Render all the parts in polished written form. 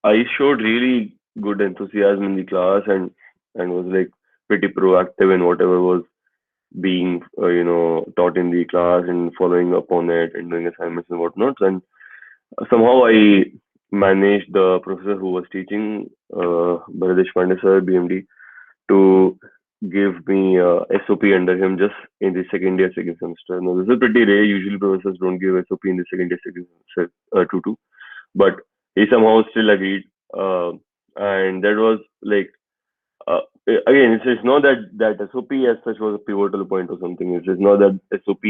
I showed really good enthusiasm in the class and was like pretty proactive in whatever was being taught in the class and following up on it and doing assignments and whatnot. And somehow I managed the professor who was teaching, Bharat Deshpande sir, BMD, to give me SOP under him just in the second year, second semester. Now, this is pretty rare. Usually, professors don't give SOP in the second year, second semester, two, but he somehow still agreed. And that was like, again, it's not that SOP as such was a pivotal point or something. It's just not that SOP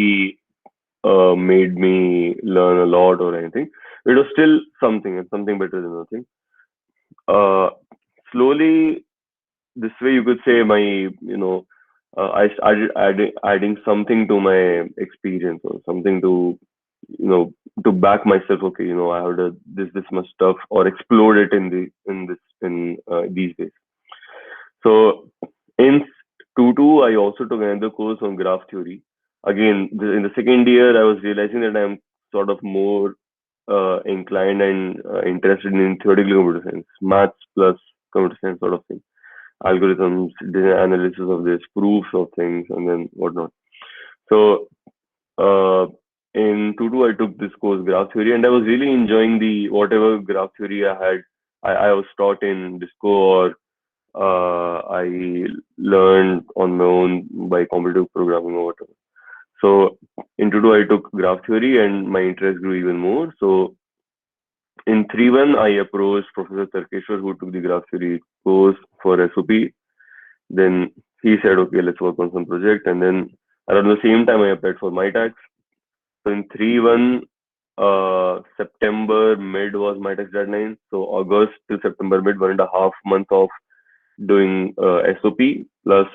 made me learn a lot or anything. It was still something, and something better than nothing. Uh, Slowly, this way you could say my, I started adding something to my experience or something to, you know, to back myself. Okay, I have done this much stuff or explode it in these days. So in two, I also took another course on graph theory. Again, in the second year, I was realizing that I'm sort of more inclined and interested in theoretical computer science, maths plus computer science sort of thing, algorithms, analysis of this, proofs of things, and then whatnot. So uh, in two, I took this course, graph theory, and I was really enjoying the whatever graph theory I was taught in Disco or I learned on my own by competitive programming or whatever. So in two, I took graph theory, and my interest grew even more. So in 3-1, I approached Professor Tarkeshwar, who took the graph theory course for SOP. Then he said, okay, let's work on some project. And then around the same time, I applied for my tax. So in 3-1, September mid was my tax deadline. So August till September mid, 1.5 month of doing SOP plus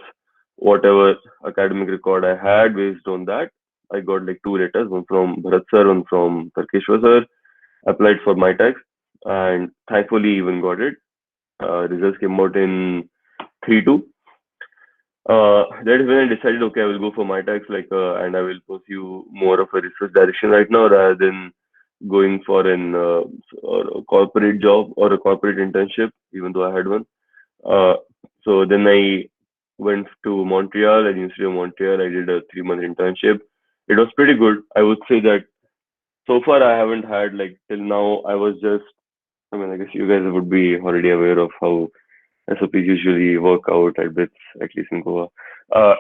whatever academic record I had based on that. I got like two letters, one from Bharat sir, one from Tarkeshwar sir. Applied for my tax and thankfully even got it. Results came out in 3-2. That is when I decided, okay, I will go for my tax, and I will pursue more of a research direction right now rather than going for an or a corporate job or a corporate internship, even though I had one. Uh, so then I went to Montreal, at University of Montreal. I did a 3-month internship. It was pretty good. I would say that so far I haven't had like till now. I was just. I mean, I guess you guys would be already aware of how SOPs usually work out at bits, at least in Goa. Uh,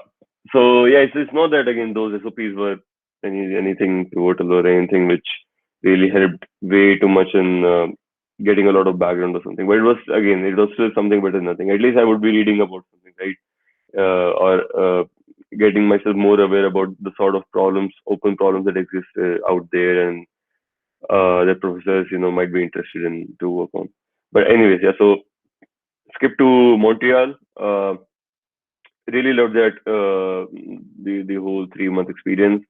so yeah, it's not that again those SOPs were anything pivotal or anything which really helped way too much in getting a lot of background or something. But it was still something better than nothing. At least I would be reading about something, right? Or getting myself more aware about the sort of problems, open problems that exist out there, and that professors, might be interested in to work on. But anyways, yeah. So skip to Montreal. Really loved that the whole 3-month experience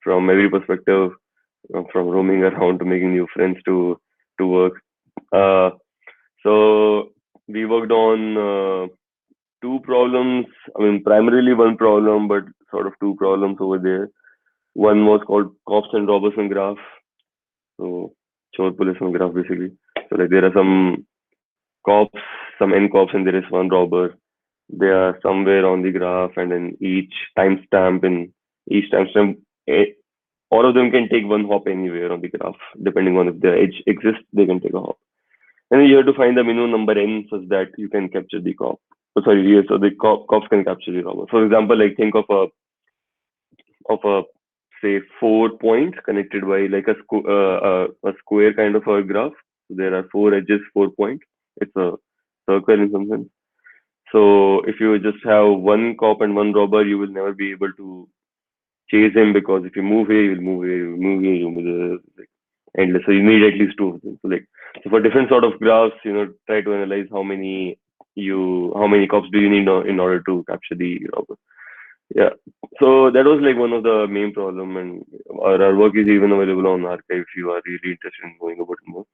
from every perspective, from roaming around to making new friends to work. Uh, so we worked on two problems. I mean, primarily one problem, but sort of two problems over there. One was called Cops and Robertson graph. So Chor policeman graph basically. So like there are some cops, some N cops, and there is one robber. They are somewhere on the graph, and then each timestamp, eh, all of them can take one hop anywhere on the graph, depending on if the edge exists. They can take a hop, and then you have to find the minimum number n such that you can capture the cop. Oh, sorry, yes, so the cops can capture the robber. For example, like think of a say 4 points connected by like a square kind of a graph. So there are four edges, 4 points. It's a circle in some sense. So if you just have one cop and one robber, you will never be able to chase him because if you move here, you will move here, you move here, you move there, like endless. So you need at least two of them. So for different sort of graphs, try to analyze how many cops do you need in order to capture the robber. Yeah. So that was like one of the main problem, and our work is even available on archive if you are really interested in knowing about it more.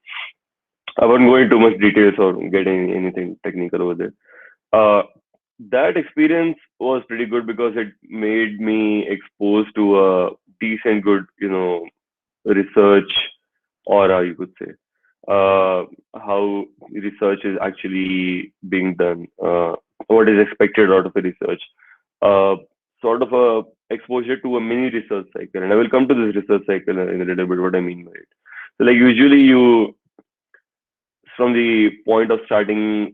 I won't go into much details or getting anything technical over there. Uh, that experience was pretty good because it made me exposed to a decent, good, research aura, you could say. How research is actually being done, what is expected out of a research, uh, sort of a exposure to a mini research cycle. And I will come to this research cycle in a little bit, what I mean by it. So like usually you, from the point of starting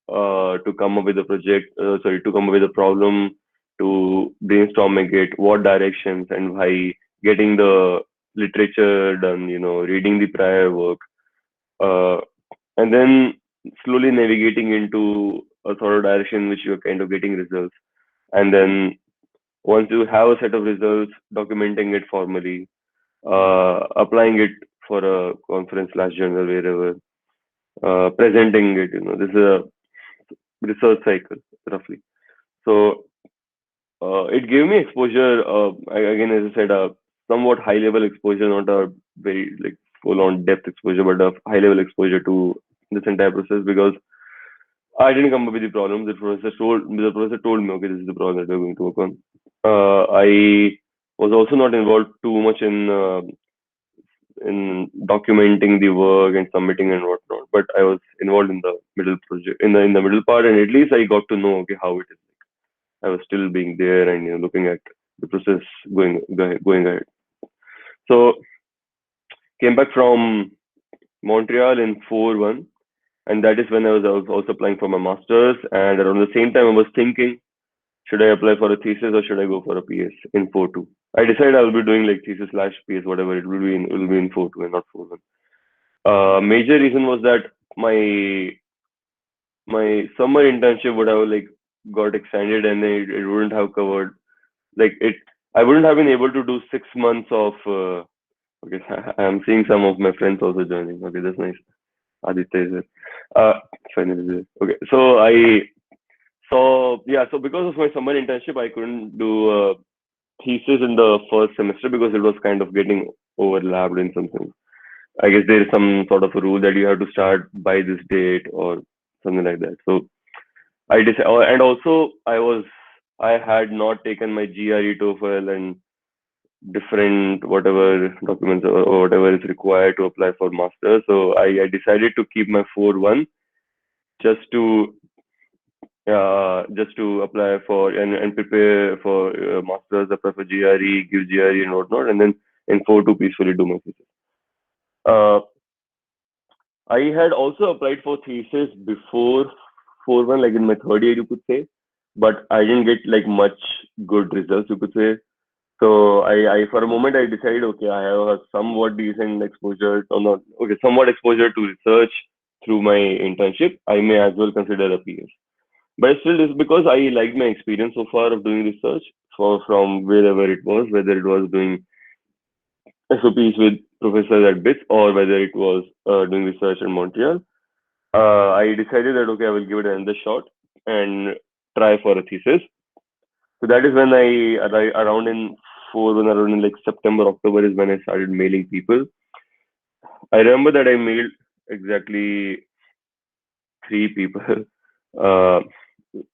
to come up with a project, to come up with a problem, to brainstorming it, what directions and why, getting the literature done, reading the prior work, uh, and then slowly navigating into a sort of direction which you're kind of getting results. And then once you have a set of results, documenting it formally, applying it for a conference slash journal wherever, presenting it. This is a research cycle roughly. So it gave me exposure. Again, as I said, a somewhat high level exposure, not a very like full on depth exposure, but a high level exposure to this entire process because I didn't come up with the problem. The professor told me, okay, this is the problem that we're going to work on. I was also not involved too much in documenting the work and submitting and whatnot. But I was involved in the middle project, in the middle part, and at least I got to know okay how it is. I was still being there and looking at the process going ahead. So came back from Montreal in 4-1, and that is when I was also applying for my masters. And around the same time, I was thinking, should I apply for a thesis or should I go for a PS in 4-2? I decided I will be doing like thesis slash PS, whatever it will be in 4-2 and not 4-1. Major reason was that my my summer internship would have like got extended and it wouldn't have covered like it. I wouldn't have been able to do 6 months of. Okay, I'm seeing some of my friends also joining. Okay, that's nice. Aditya is there. Uh, finally there. Okay, so yeah, so because of my summer internship, I couldn't do a thesis in the first semester because it was kind of getting overlapped in some sense. I guess there is some sort of a rule that you have to start by this date or something like that. So I decided, and also I had not taken my GRE TOEFL and different whatever documents or whatever is required to apply for master. So I decided to keep my 4-1 just to just to apply for and prepare for masters, apply for GRE, give GRE and whatnot, and then in 4-2 peacefully do my thesis. Uh, I had also applied for thesis before 4-1, like in my third year, you could say, but I didn't get like much good results, you could say. So I for a moment I decided, okay, I have a somewhat decent exposure, or not, okay, somewhat exposure to research through my internship. I may as well consider a PS. But still, it's because I liked my experience so far of doing research from wherever it was, whether it was doing SOPs with professors at BITS or whether it was doing research in Montreal. I decided that okay, I will give it another shot and try for a thesis. So that is when around in when around in like September, October is when I started mailing people. I remember that I mailed exactly three people. Uh,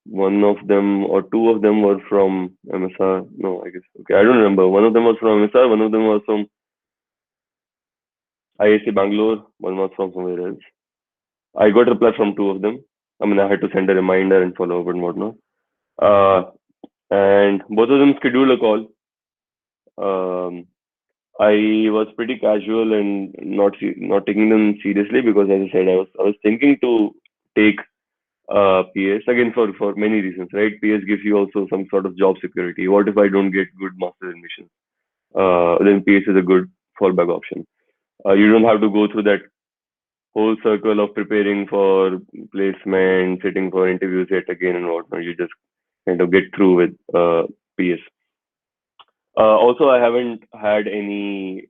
one of them or two of them were from MSR. No, I guess. Okay, I don't remember. One of them was from MSR. One of them was from IIC Bangalore. One was from somewhere else. I got reply from two of them. I mean, I had to send a reminder and follow up and whatnot. Uh, and both of them scheduled a call. Um, I was pretty casual and not taking them seriously because, as I said, I was thinking to take PS again for many reasons, right? PS gives you also some sort of job security. What if I don't get good master admissions? Then PS is a good fallback option. You don't have to go through that whole circle of preparing for placement, sitting for interviews yet again and whatnot. You just kind of get through with PS. Also, I haven't had any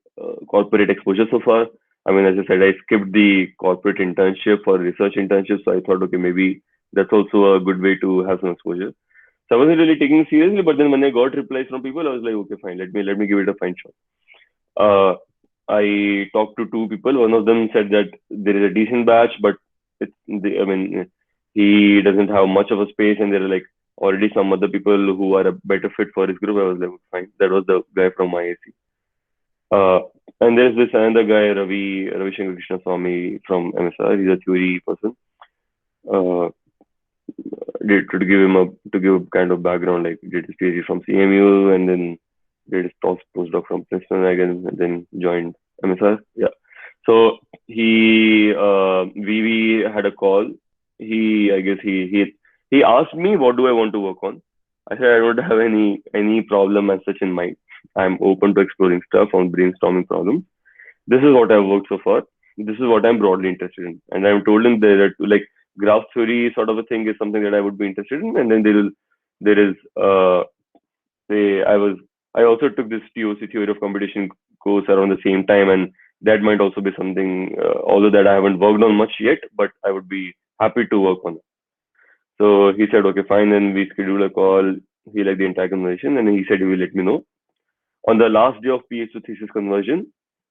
corporate exposure so far. I mean, as I said, I skipped the corporate internship or research internship, so I thought, okay, maybe that's also a good way to have some exposure. So I wasn't really taking it seriously, but then when I got replies from people, I was like, okay, fine, let me give it a fine shot. Uh, I talked to two people. One of them said that there is a decent batch, but I mean, he doesn't have much of a space, and there are like already some other people who are a better fit for his group. I was like, fine. That was the guy from IAC. Uh, and there's this another guy, Ravi Shankar Krishna Swami from MSR. He's a theory person. Uh, did to give him a to give kind of background, like did his PhD from CMU and then did his postdoc from Princeton again and then joined MSR. Yeah. So we had a call. I guess he asked me what do I want to work on. I said I don't have any problem as such in mind. I'm open to exploring stuff on brainstorming problems. This is what I've worked so far. This is what I'm broadly interested in. And I've told him that like graph theory sort of a thing is something that I would be interested in. And then there is say I also took this TOC theory of competition course around the same time, and that might also be something although that I haven't worked on much yet, but I would be happy to work on it. So he said, okay, fine. Then we scheduled a call. He liked the entire conversation, and he said he will let me know on the last day of PhD to thesis conversion,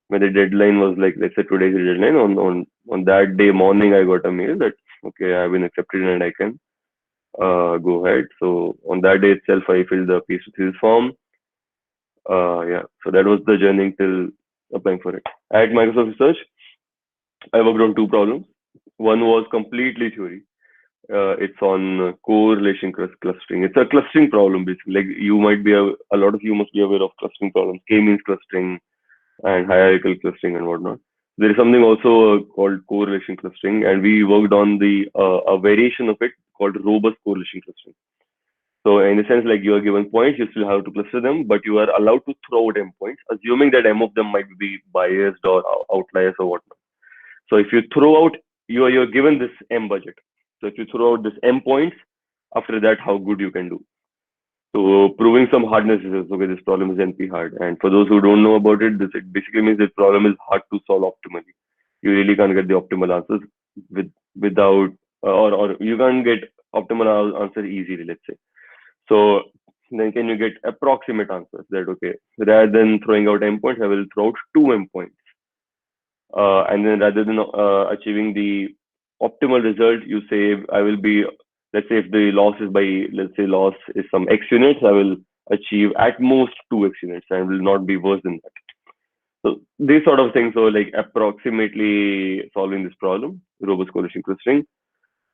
when the deadline was like, let's say today's the deadline, on that day morning, I got a mail that, okay, I've been accepted and I can go ahead. So on that day itself, I filled the PhD thesis form. Yeah, so that was the journey till applying for it. At Microsoft Research, I worked on two problems. One was completely theory. It's on correlation clustering. It's a clustering problem basically. Like you might be a lot of you must be aware of clustering problems, k-means clustering, and hierarchical clustering and whatnot. There is something also called correlation clustering, and we worked on the a variation of it called robust correlation clustering. So in a sense, like you are given points, you still have to cluster them, but you are allowed to throw out m points, assuming that m of them might be biased or outliers or whatnot. So if you throw out, you're given this m budget. So if you throw out this m points, after that, how good you can do. So proving some hardness is okay. This problem is NP hard, and for those who don't know about it, this it basically means this problem is hard to solve optimally. You really can't get the optimal answers without or you can't get optimal answer easily. Let's say. So then can you get approximate answers that okay, rather than throwing out m points, I will throw out two m points, and then rather than achieving the optimal result, you say I will be, let's say if the loss is by, let's say loss is some x units, I will achieve at most 2x units and will not be worse than that. So these sort of things, so like approximately solving this problem, robust correlation clustering.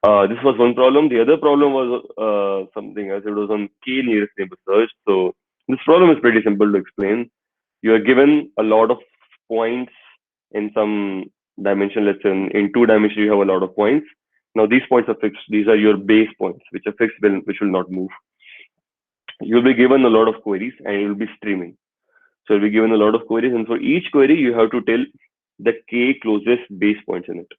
This was one problem. The other problem was something else. It was on k nearest neighbor search. So this problem is pretty simple to explain. You are given a lot of points in some dimension. Let's say in two dimensions, you have a lot of points. Now these points are fixed. These are your base points, which are fixed, which will not move. You'll be given a lot of queries and you'll be streaming. So you'll be given a lot of queries, and for each query, you have to tell the k closest base points in it.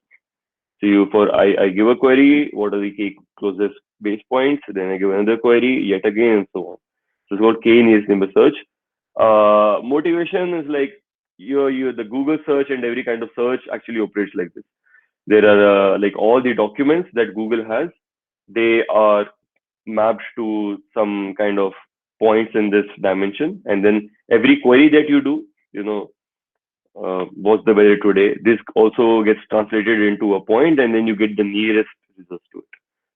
So I give a query, what are the k closest base points? Then I give another query, yet again, and so on. So it's called k nearest neighbor search. Motivation is like you the Google search and every kind of search actually operates like this. There are like all the documents that Google has, they are mapped to some kind of points in this dimension, and then every query that you do, what's the weather today? This also gets translated into a point, and then you get the nearest results to it.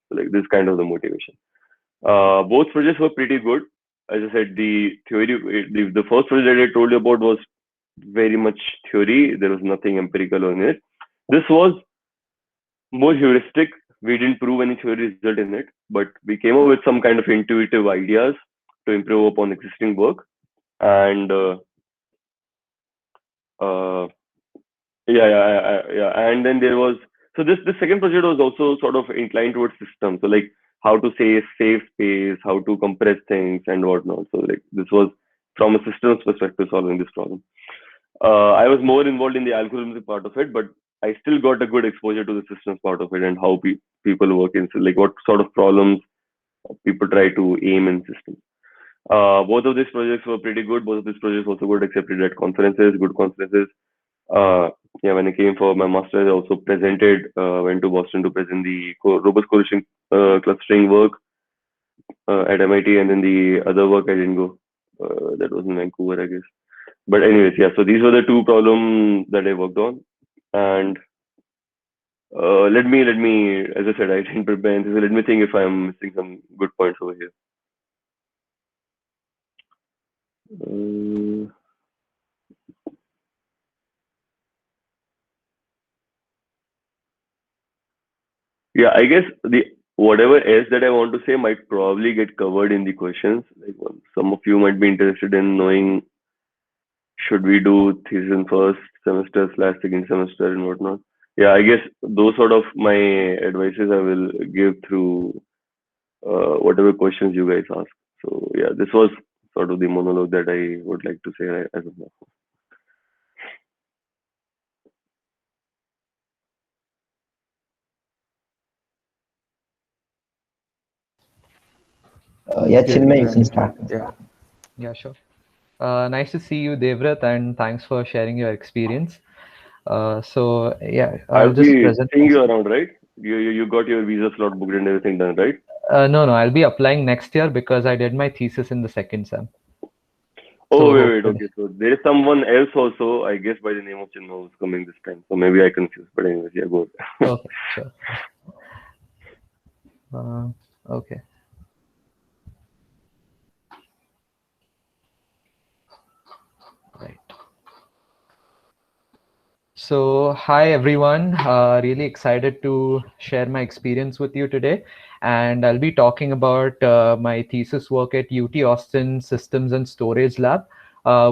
So like this kind of the motivation. Both projects were pretty good. As I said, the first project that I told you about was very much theory. There was nothing empirical on it. This was more heuristic. We didn't prove any theory result in it, but we came up with some kind of intuitive ideas to improve upon existing work. And uh, yeah. And then there was so this second project was also sort of inclined towards systems. So like how to save space, how to compress things and whatnot. So like this was from a systems perspective solving this problem. I was more involved in the algorithmic part of it, but I still got a good exposure to the systems part of it and how people work in like what sort of problems people try to aim in systems. Both of these projects were pretty good. Both of these projects also got accepted at conferences, good conferences. Uh, yeah, when I came for my master's, I also went to Boston to present the robust correlation clustering work at MIT, and then the other work I didn't go. That was in Vancouver, I guess. But anyways, yeah. So these were the two problems that I worked on, and let me, as I said, I didn't prepare anything. So let me think if I'm missing some good points over here. Uh, Yeah, I guess the whatever else that I want to say might probably get covered in the questions. Like some of you might be interested in knowing should we do thesis in first semester slash second semester and whatnot. Yeah, I guess those sort of my advices I will give through whatever questions you guys ask. So yeah, this was sort of the monologue that I would like to say as of now. Yeah, Yes, Chinmay, you can start. yeah, yeah, sure. Nice to see you, Devrat, and thanks for sharing your experience. So yeah, I'll I'll just be present seeing you myself. around, right? You got your visa slot booked and everything done, right? No, I'll be applying next year because I did my thesis in the second sem. Oh, So wait. hopefully, Okay. So there is someone else also, I guess, by the name of Chinma who's coming this time. So maybe I confused. But anyways, yeah, go ahead. okay, sure. Uh, okay. Right. So, hi everyone. Really excited to share my experience with you today. And I'll be talking about my thesis work at UT Austin Systems and Storage Lab,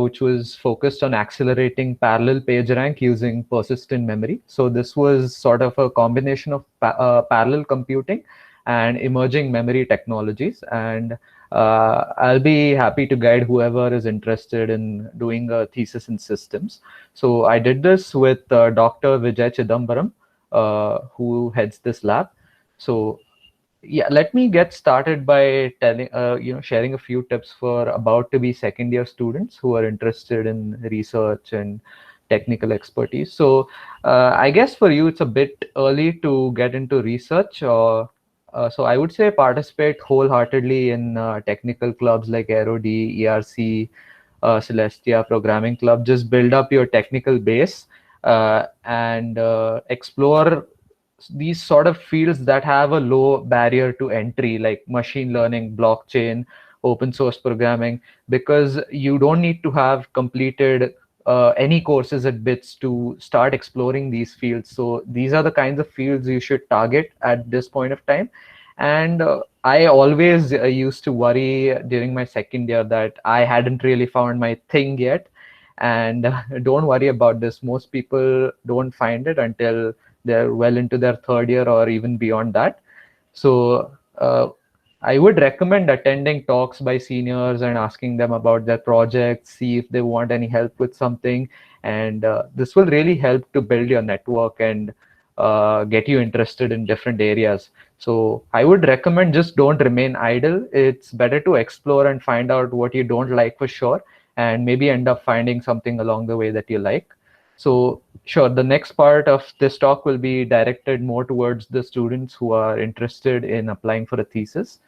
which was focused on accelerating parallel PageRank using persistent memory. So, this was sort of a combination of parallel computing and emerging memory technologies. And I'll be happy to guide whoever is interested in doing a thesis in systems. So I did this with Dr. Vijay Chidambaram, who heads this lab. So yeah, let me get started by telling, sharing a few tips for about to be second year students who are interested in research and technical expertise. So I guess for you, it's a bit early to get into research. So I would say participate wholeheartedly in technical clubs like AeroD, ERC, Celestia Programming Club. Just build up your technical base and explore these sort of fields that have a low barrier to entry, like machine learning, blockchain, open source programming, because you don't need to have completed any courses at BITS to start exploring these fields. So these are the kinds of fields you should target at this point of time. And I always used to worry during my second year that I hadn't really found my thing yet. And don't worry about this. Most people don't find it until they're well into their third year or even beyond that. So I would recommend attending talks by seniors and asking them about their projects, see if they want any help with something. And this will really help to build your network and get you interested in different areas. So I would recommend just don't remain idle. It's better to explore and find out what you don't like for sure, and maybe end up finding something along the way that you like. So sure, the next part of this talk will be directed more towards the students who are interested in applying for a thesis.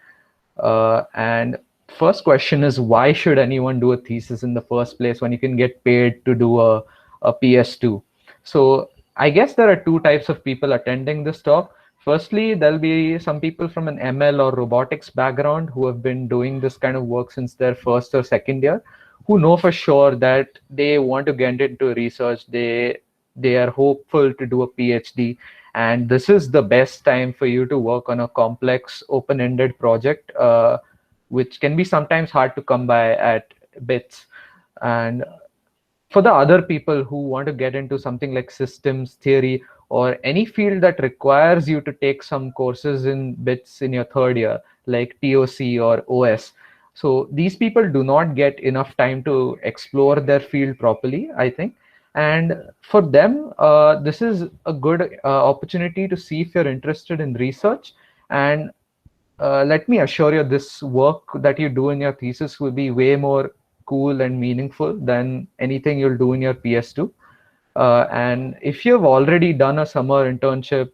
And first question is, why should anyone do a thesis in the first place when you can get paid to do a PS2? So I guess there are two types of people attending this talk. Firstly, there'll be some people from an ML or robotics background who have been doing this kind of work since their first or second year, who know for sure that they want to get into research. They are hopeful to do a PhD, and this is the best time for you to work on a complex open-ended project, which can be sometimes hard to come by at BITS. And for the other people who want to get into something like systems theory or any field that requires you to take some courses in BITS in your third year, like TOC or OS, so these people do not get enough time to explore their field properly, I think. And for them, this is a good opportunity to see if you're interested in research. And let me assure you, this work that you do in your thesis will be way more cool and meaningful than anything you'll do in your PS2. And if you've already done a summer internship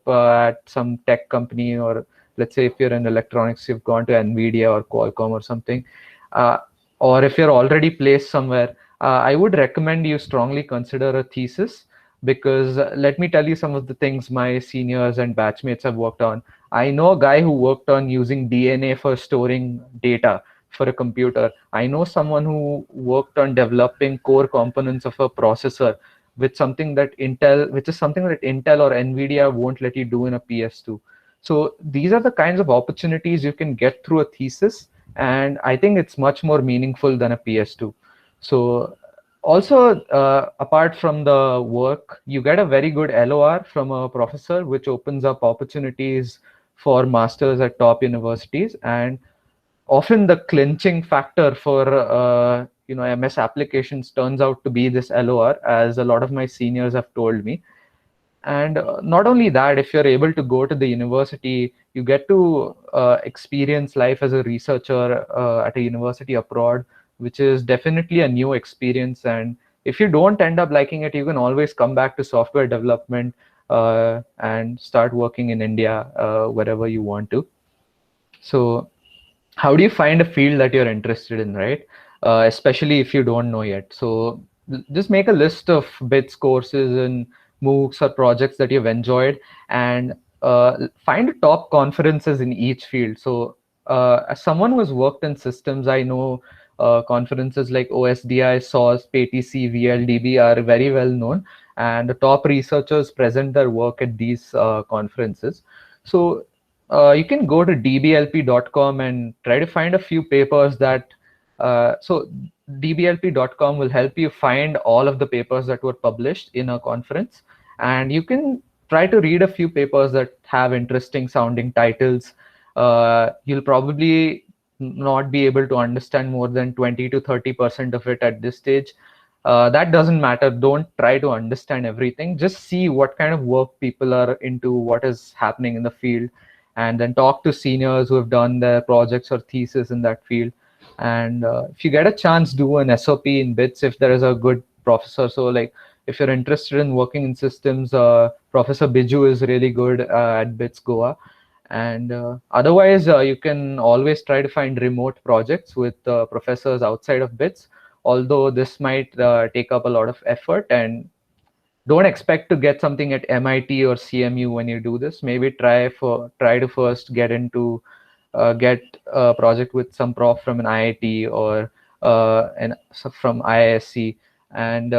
at some tech company, or let's say if you're in electronics, you've gone to NVIDIA or Qualcomm or something, uh, or if you're already placed somewhere, I would recommend you strongly consider a thesis, because let me tell you some of the things my seniors and batchmates have worked on. I know a guy who worked on using DNA for storing data for a computer. I know someone who worked on developing core components of a processor, which is something that Intel or Nvidia won't let you do in a PS2. So these are the kinds of opportunities you can get through a thesis, and I think it's much more meaningful than a PS2. So also, apart from the work, you get a very good LOR from a professor, which opens up opportunities for masters at top universities. And often the clinching factor for MS applications turns out to be this LOR, as a lot of my seniors have told me. And not only that, if you're able to go to the university, you get to experience life as a researcher at a university abroad, which is definitely a new experience. And if you don't end up liking it, you can always come back to software development and start working in India wherever you want to. So how do you find a field that you're interested in, right? Especially if you don't know yet. So just make a list of bits courses and MOOCs or projects that you've enjoyed, and find top conferences in each field. So as someone who has worked in systems, I know conferences like OSDI, SOS, PTC, VLDB are very well known, and the top researchers present their work at these conferences. So you can go to dblp.com and try to find a few papers that so dblp.com will help you find all of the papers that were published in a conference, and you can try to read a few papers that have interesting sounding titles. You'll probably not be able to understand more than 20 to 30% of it at this stage. That doesn't matter. Don't try to understand everything. Just see what kind of work people are into, what is happening in the field, and then talk to seniors who have done their projects or thesis in that field. And if you get a chance, do an SOP in BITS if there is a good professor. So like if you're interested in working in systems, Professor Biju is really good at BITS Goa. And otherwise, you can always try to find remote projects with professors outside of BITS, although this might take up a lot of effort. And don't expect to get something at MIT or CMU when you do this. Maybe try to first get a project with some prof from an IIT or from IISc, and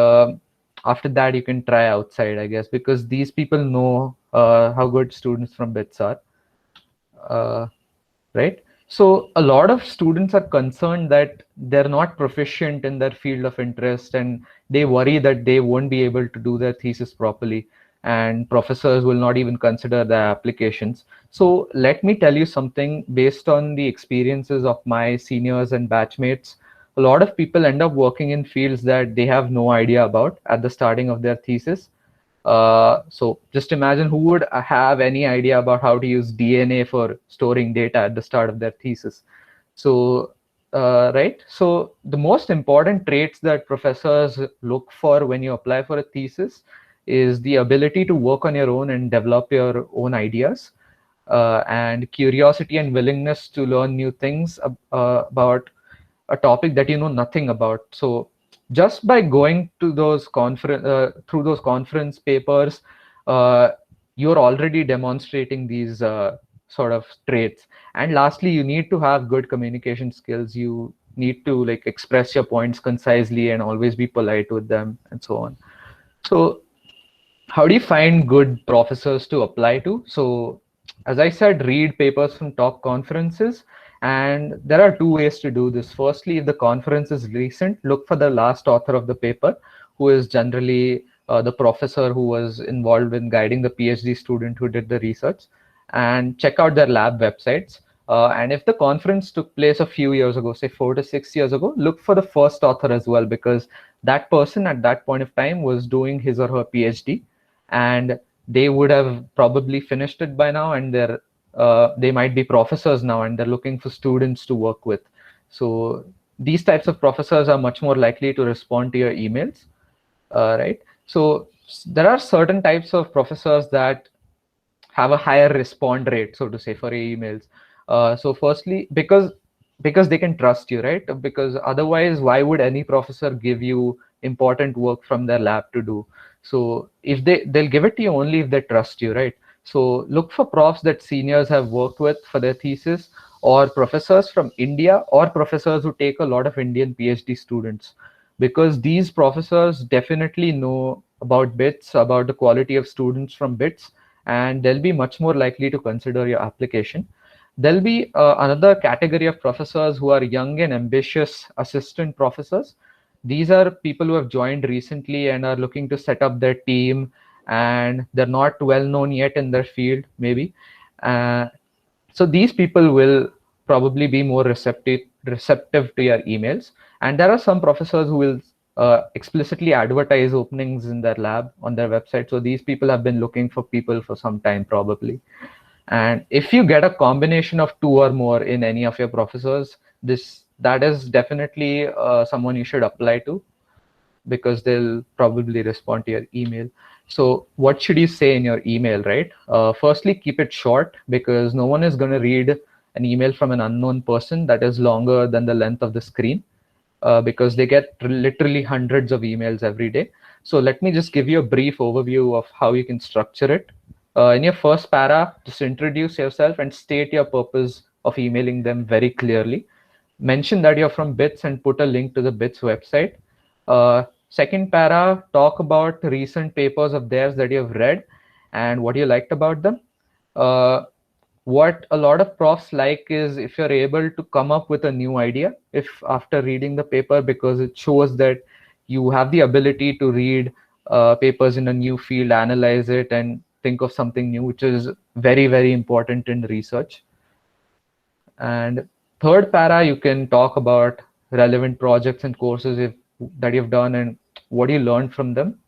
after that you can try outside, I guess, because these people know how good students from BITS are. Right? So a lot of students are concerned that they're not proficient in their field of interest, and they worry that they won't be able to do their thesis properly, and professors will not even consider their applications. So let me tell you something based on the experiences of my seniors and batchmates. A lot of people end up working in fields that they have no idea about at the starting of their thesis. So just imagine who would have any idea about how to use DNA for storing data at the start of their thesis. So, right. So the most important traits that professors look for when you apply for a thesis is the ability to work on your own and develop your own ideas, and curiosity and willingness to learn new things about a topic that you know nothing about. So just by going to those through those conference papers, uh, you're already demonstrating these sort of traits. And lastly, you need to have good communication skills. You need to like express your points concisely and always be polite with them and so on. So how do you find good professors to apply to? So, as I said, read papers from top conferences. And there are two ways to do this. Firstly, if the conference is recent, look for the last author of the paper, who is generally the professor who was involved in guiding the PhD student who did the research, and check out their lab websites. And if the conference took place a few years ago, say 4 to 6 years ago, look for the first author as well, because that person at that point of time was doing his or her PhD, and they would have probably finished it by now, and they might be professors now, and they're looking for students to work with. So these types of professors are much more likely to respond to your emails, right? So there are certain types of professors that have a higher respond rate, so to say, for your emails. So firstly, because they can trust you, right? Because otherwise, why would any professor give you important work from their lab to do? So if they'll give it to you only if they trust you, right? So look for profs that seniors have worked with for their thesis, or professors from India, or professors who take a lot of Indian PhD students, because these professors definitely know about BITS, about the quality of students from BITS, and they'll be much more likely to consider your application. There'll be another category of professors who are young and ambitious assistant professors. These are people who have joined recently and are looking to set up their team, and they're not well known yet in their field, maybe. Uh, so these people will probably be more receptive to your emails. And there are some professors who will explicitly advertise openings in their lab on their website. So these people have been looking for people for some time, probably. And if you get a combination of two or more in any of your professors, this that is definitely someone you should apply to, because they'll probably respond to your email. So what should you say in your email, right? Firstly, keep it short, because no one is going to read an email from an unknown person that is longer than the length of the screen, because they get literally hundreds of emails every day. So let me just give you a brief overview of how you can structure it. In your first para, just introduce yourself and state your purpose of emailing them very clearly. Mention that you're from BITS and put a link to the BITS website. Second para, talk about recent papers of theirs that you've read and what you liked about them. What a lot of profs like is if you're able to come up with a new idea if after reading the paper, because it shows that you have the ability to read papers in a new field, analyze it, and think of something new, which is very, very important in research. And third para, you can talk about relevant projects and courses that you've done and what you learned from them.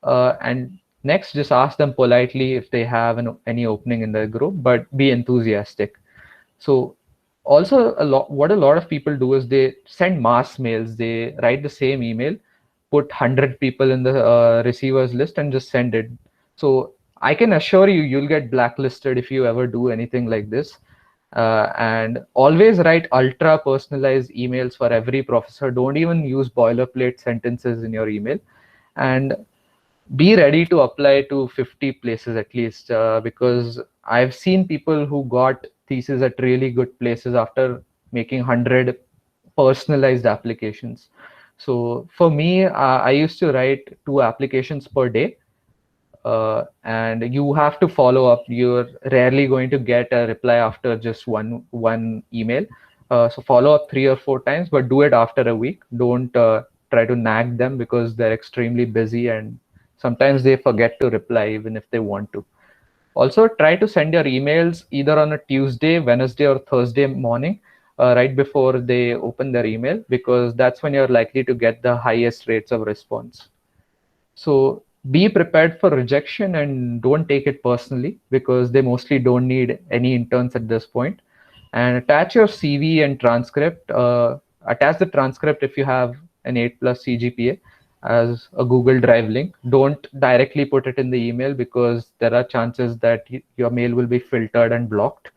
And next, just ask them politely if they have any opening in their group, but be enthusiastic. So also what a lot of people do is they send mass mails. They write the same email, put 100 people in the receivers list, and just send it. So I can assure you, you'll get blacklisted if you ever do anything like this. And always write ultra personalized emails for every professor. Don't even use boilerplate sentences in your email. And be ready to apply to 50 places at least, because I've seen people who got theses at really good places after making 100 personalized applications. So for me, I used to write 2 applications per day, and you have to follow up. You're rarely going to get a reply after just one email. So follow up 3 or 4 times, but do it after a week. Don't try to nag them, because they're extremely busy and sometimes they forget to reply even if they want to. Also, try to send your emails either on a Tuesday, Wednesday, or Thursday morning, right before they open their email, because that's when you're likely to get the highest rates of response. So be prepared for rejection and don't take it personally, because they mostly don't need any interns at this point. And attach your CV and transcript. Attach the transcript if you have an 8+ CGPA as a Google Drive link. Don't directly put it in the email, because there are chances that your mail will be filtered and blocked.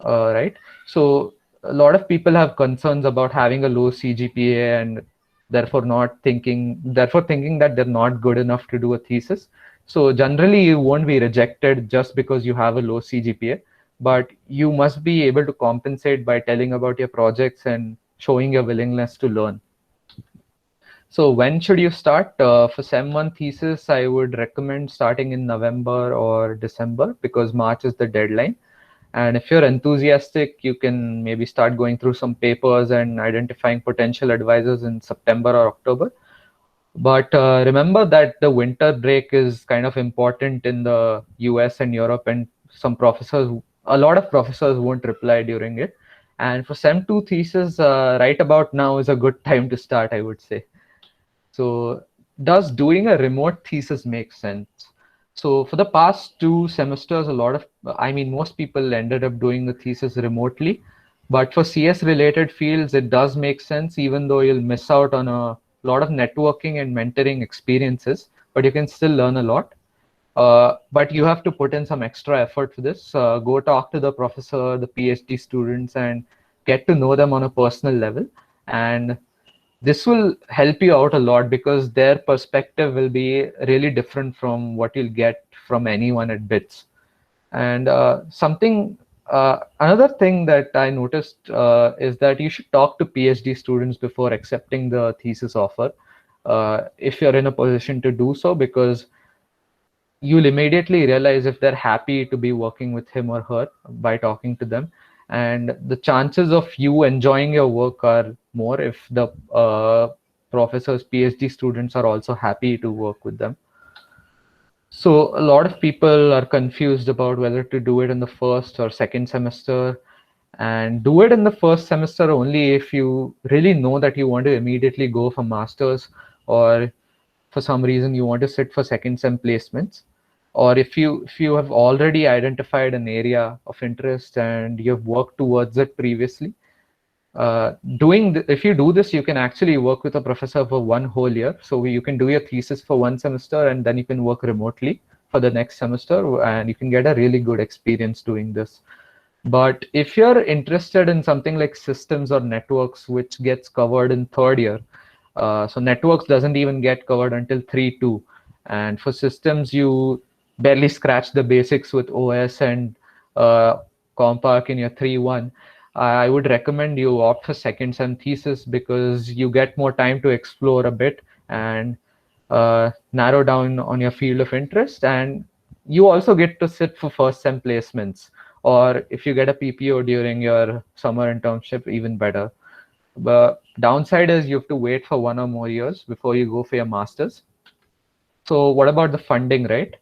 Right? So a lot of people have concerns about having a low CGPA and therefore thinking that they're not good enough to do a thesis. So generally you won't be rejected just because you have a low CGPA, but you must be able to compensate by telling about your projects and showing your willingness to learn. So when should you start? For Sem 1 thesis, I would recommend starting in November or December, because March is the deadline. And if you're enthusiastic, you can maybe start going through some papers and identifying potential advisors in September or October. But remember that the winter break is kind of important in the US and Europe, and a lot of professors won't reply during it. And for Sem 2 thesis, right about now is a good time to start, I would say. So does doing a remote thesis make sense? So for the past 2 semesters, most people ended up doing the thesis remotely. But for CS related fields, it does make sense, even though you'll miss out on a lot of networking and mentoring experiences, but you can still learn a lot. But you have to put in some extra effort for this. Go talk to the professor, the PhD students, and get to know them on a personal level. And this will help you out a lot, because their perspective will be really different from what you'll get from anyone at BITS. And another thing that I noticed is that you should talk to PhD students before accepting the thesis offer, if you're in a position to do so, because you'll immediately realize if they're happy to be working with him or her by talking to them. And the chances of you enjoying your work are more if the professors, PhD students are also happy to work with them. So a lot of people are confused about whether to do it in the first or second semester, and do it in the first semester only if you really know that you want to immediately go for masters, or for some reason you want to sit for second sem placements, or if you have already identified an area of interest and you've worked towards it previously. If you do this, you can actually work with a professor for one whole year. So you can do your thesis for one semester and then you can work remotely for the next semester, and you can get a really good experience doing this. But if you're interested in something like systems or networks, which gets covered in third year, so networks doesn't even get covered until 3.2, and for systems you barely scratch the basics with OS and Compark in your 3.1. I would recommend you opt for second sem thesis because you get more time to explore a bit and narrow down on your field of interest, and you also get to sit for first sem placements, or if you get a PPO during your summer internship, even better. But downside is you have to wait for 1 or more years before you go for your masters. So what about the funding, right?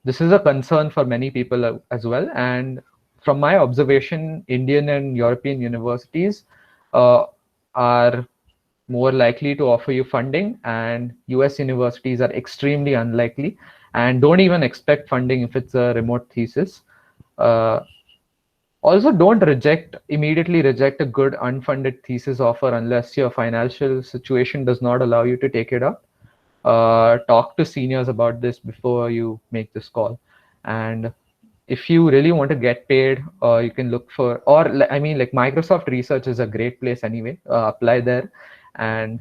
This is a concern for many people as well. And from my observation, Indian and European universities uh, are more likely to offer you funding, and US universities are extremely unlikely and don't even expect funding if it's a remote thesis. Uh, Also, don't immediately reject a good unfunded thesis offer unless your financial situation does not allow you to take it up. Talk to seniors about this before you make this call. And if you really want to get paid, you can look for, or I mean, like Microsoft Research is a great place anyway. Apply there, and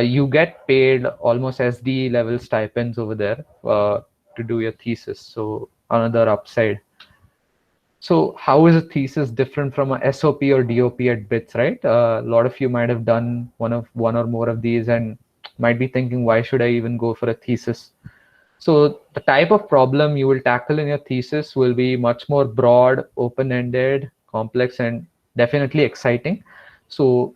you get paid almost SD level stipends over there to do your thesis. So another upside. So how is a thesis different from a SOP or DOP at BITS, right? A lot of you might have done one or more of these and might be thinking, why should I even go for a thesis? So the type of problem you will tackle in your thesis will be much more broad, open-ended, complex, and definitely exciting. So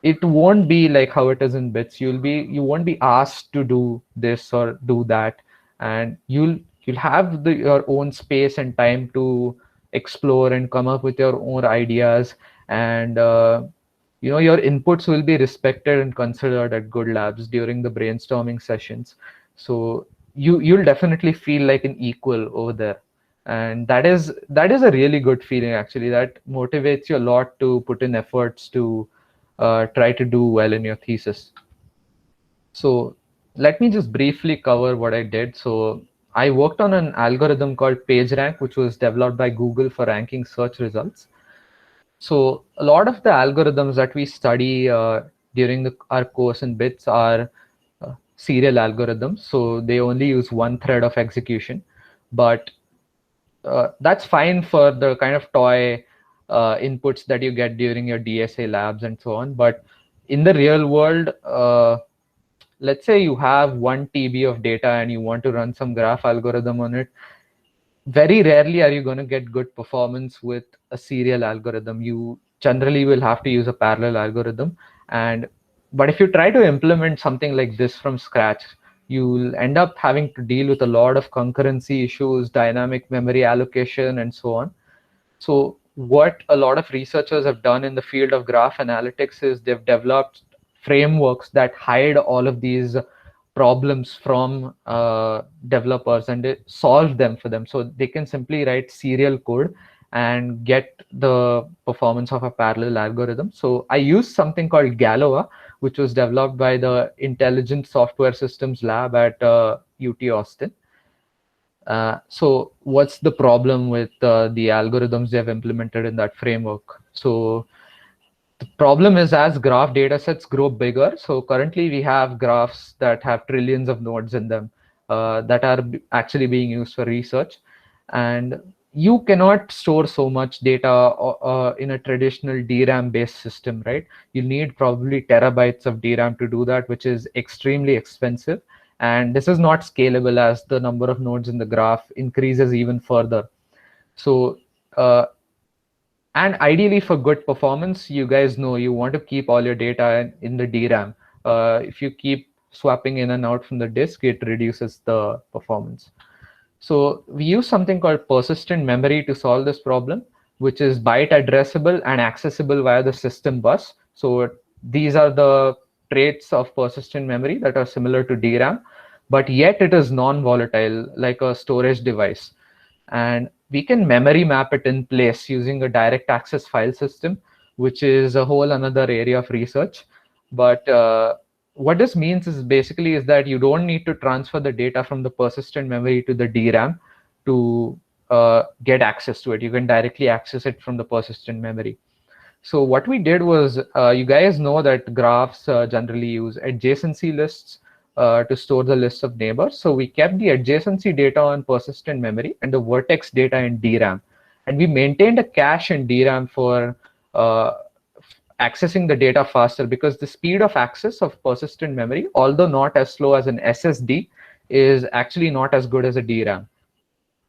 it won't be like how it is in BITS. You won't be asked to do this or do that, and you'll have your own space and time to explore and come up with your own ideas, and your inputs will be respected and considered at good labs during the brainstorming sessions. So you'll definitely feel like an equal over there, and that is a really good feeling actually. That motivates you a lot to put in efforts to try to do well in your thesis. So let me just briefly cover what I did. So I worked on an algorithm called PageRank, which was developed by Google for ranking search results. So a lot of the algorithms that we study during our course in BITS are serial algorithms. So they only use one thread of execution, but that's fine for the kind of toy inputs that you get during your DSA labs and so on. But in the real world, let's say you have 1 TB of data and you want to run some graph algorithm on it. Very rarely are you going to get good performance with a serial algorithm. You generally will have to use a parallel algorithm. But if you try to implement something like this from scratch, you'll end up having to deal with a lot of concurrency issues, dynamic memory allocation, and so on. So what a lot of researchers have done in the field of graph analytics is they've developed frameworks that hide all of these problems from developers, and they solve them for them. So they can simply write serial code and get the performance of a parallel algorithm. So I used something called Galois, which was developed by the Intelligent Software Systems Lab at UT Austin. So what's the problem with the algorithms they have implemented in that framework? So the problem is, as graph data sets grow bigger, so currently we have graphs that have trillions of nodes in them that are actually being used for research. And you cannot store so much data in a traditional DRAM based system, right? You need probably terabytes of DRAM to do that, which is extremely expensive. And this is not scalable as the number of nodes in the graph increases even further. So, and ideally for good performance, you guys know you want to keep all your data in the DRAM. If you keep swapping in and out from the disk, it reduces the performance. So we use something called persistent memory to solve this problem, which is byte addressable and accessible via the system bus. So these are the traits of persistent memory that are similar to DRAM, but yet it is non-volatile like a storage device. And we can memory map it in place using a direct access file system, which is a whole another area of research. But what this means is basically is that you don't need to transfer the data from the persistent memory to the DRAM to get access to it. You can directly access it from the persistent memory. So what we did was, you guys know that graphs generally use adjacency lists to store the list of neighbors. So we kept the adjacency data on persistent memory and the vertex data in DRAM. And we maintained a cache in DRAM for accessing the data faster, because the speed of access of persistent memory, although not as slow as an SSD, is actually not as good as a DRAM.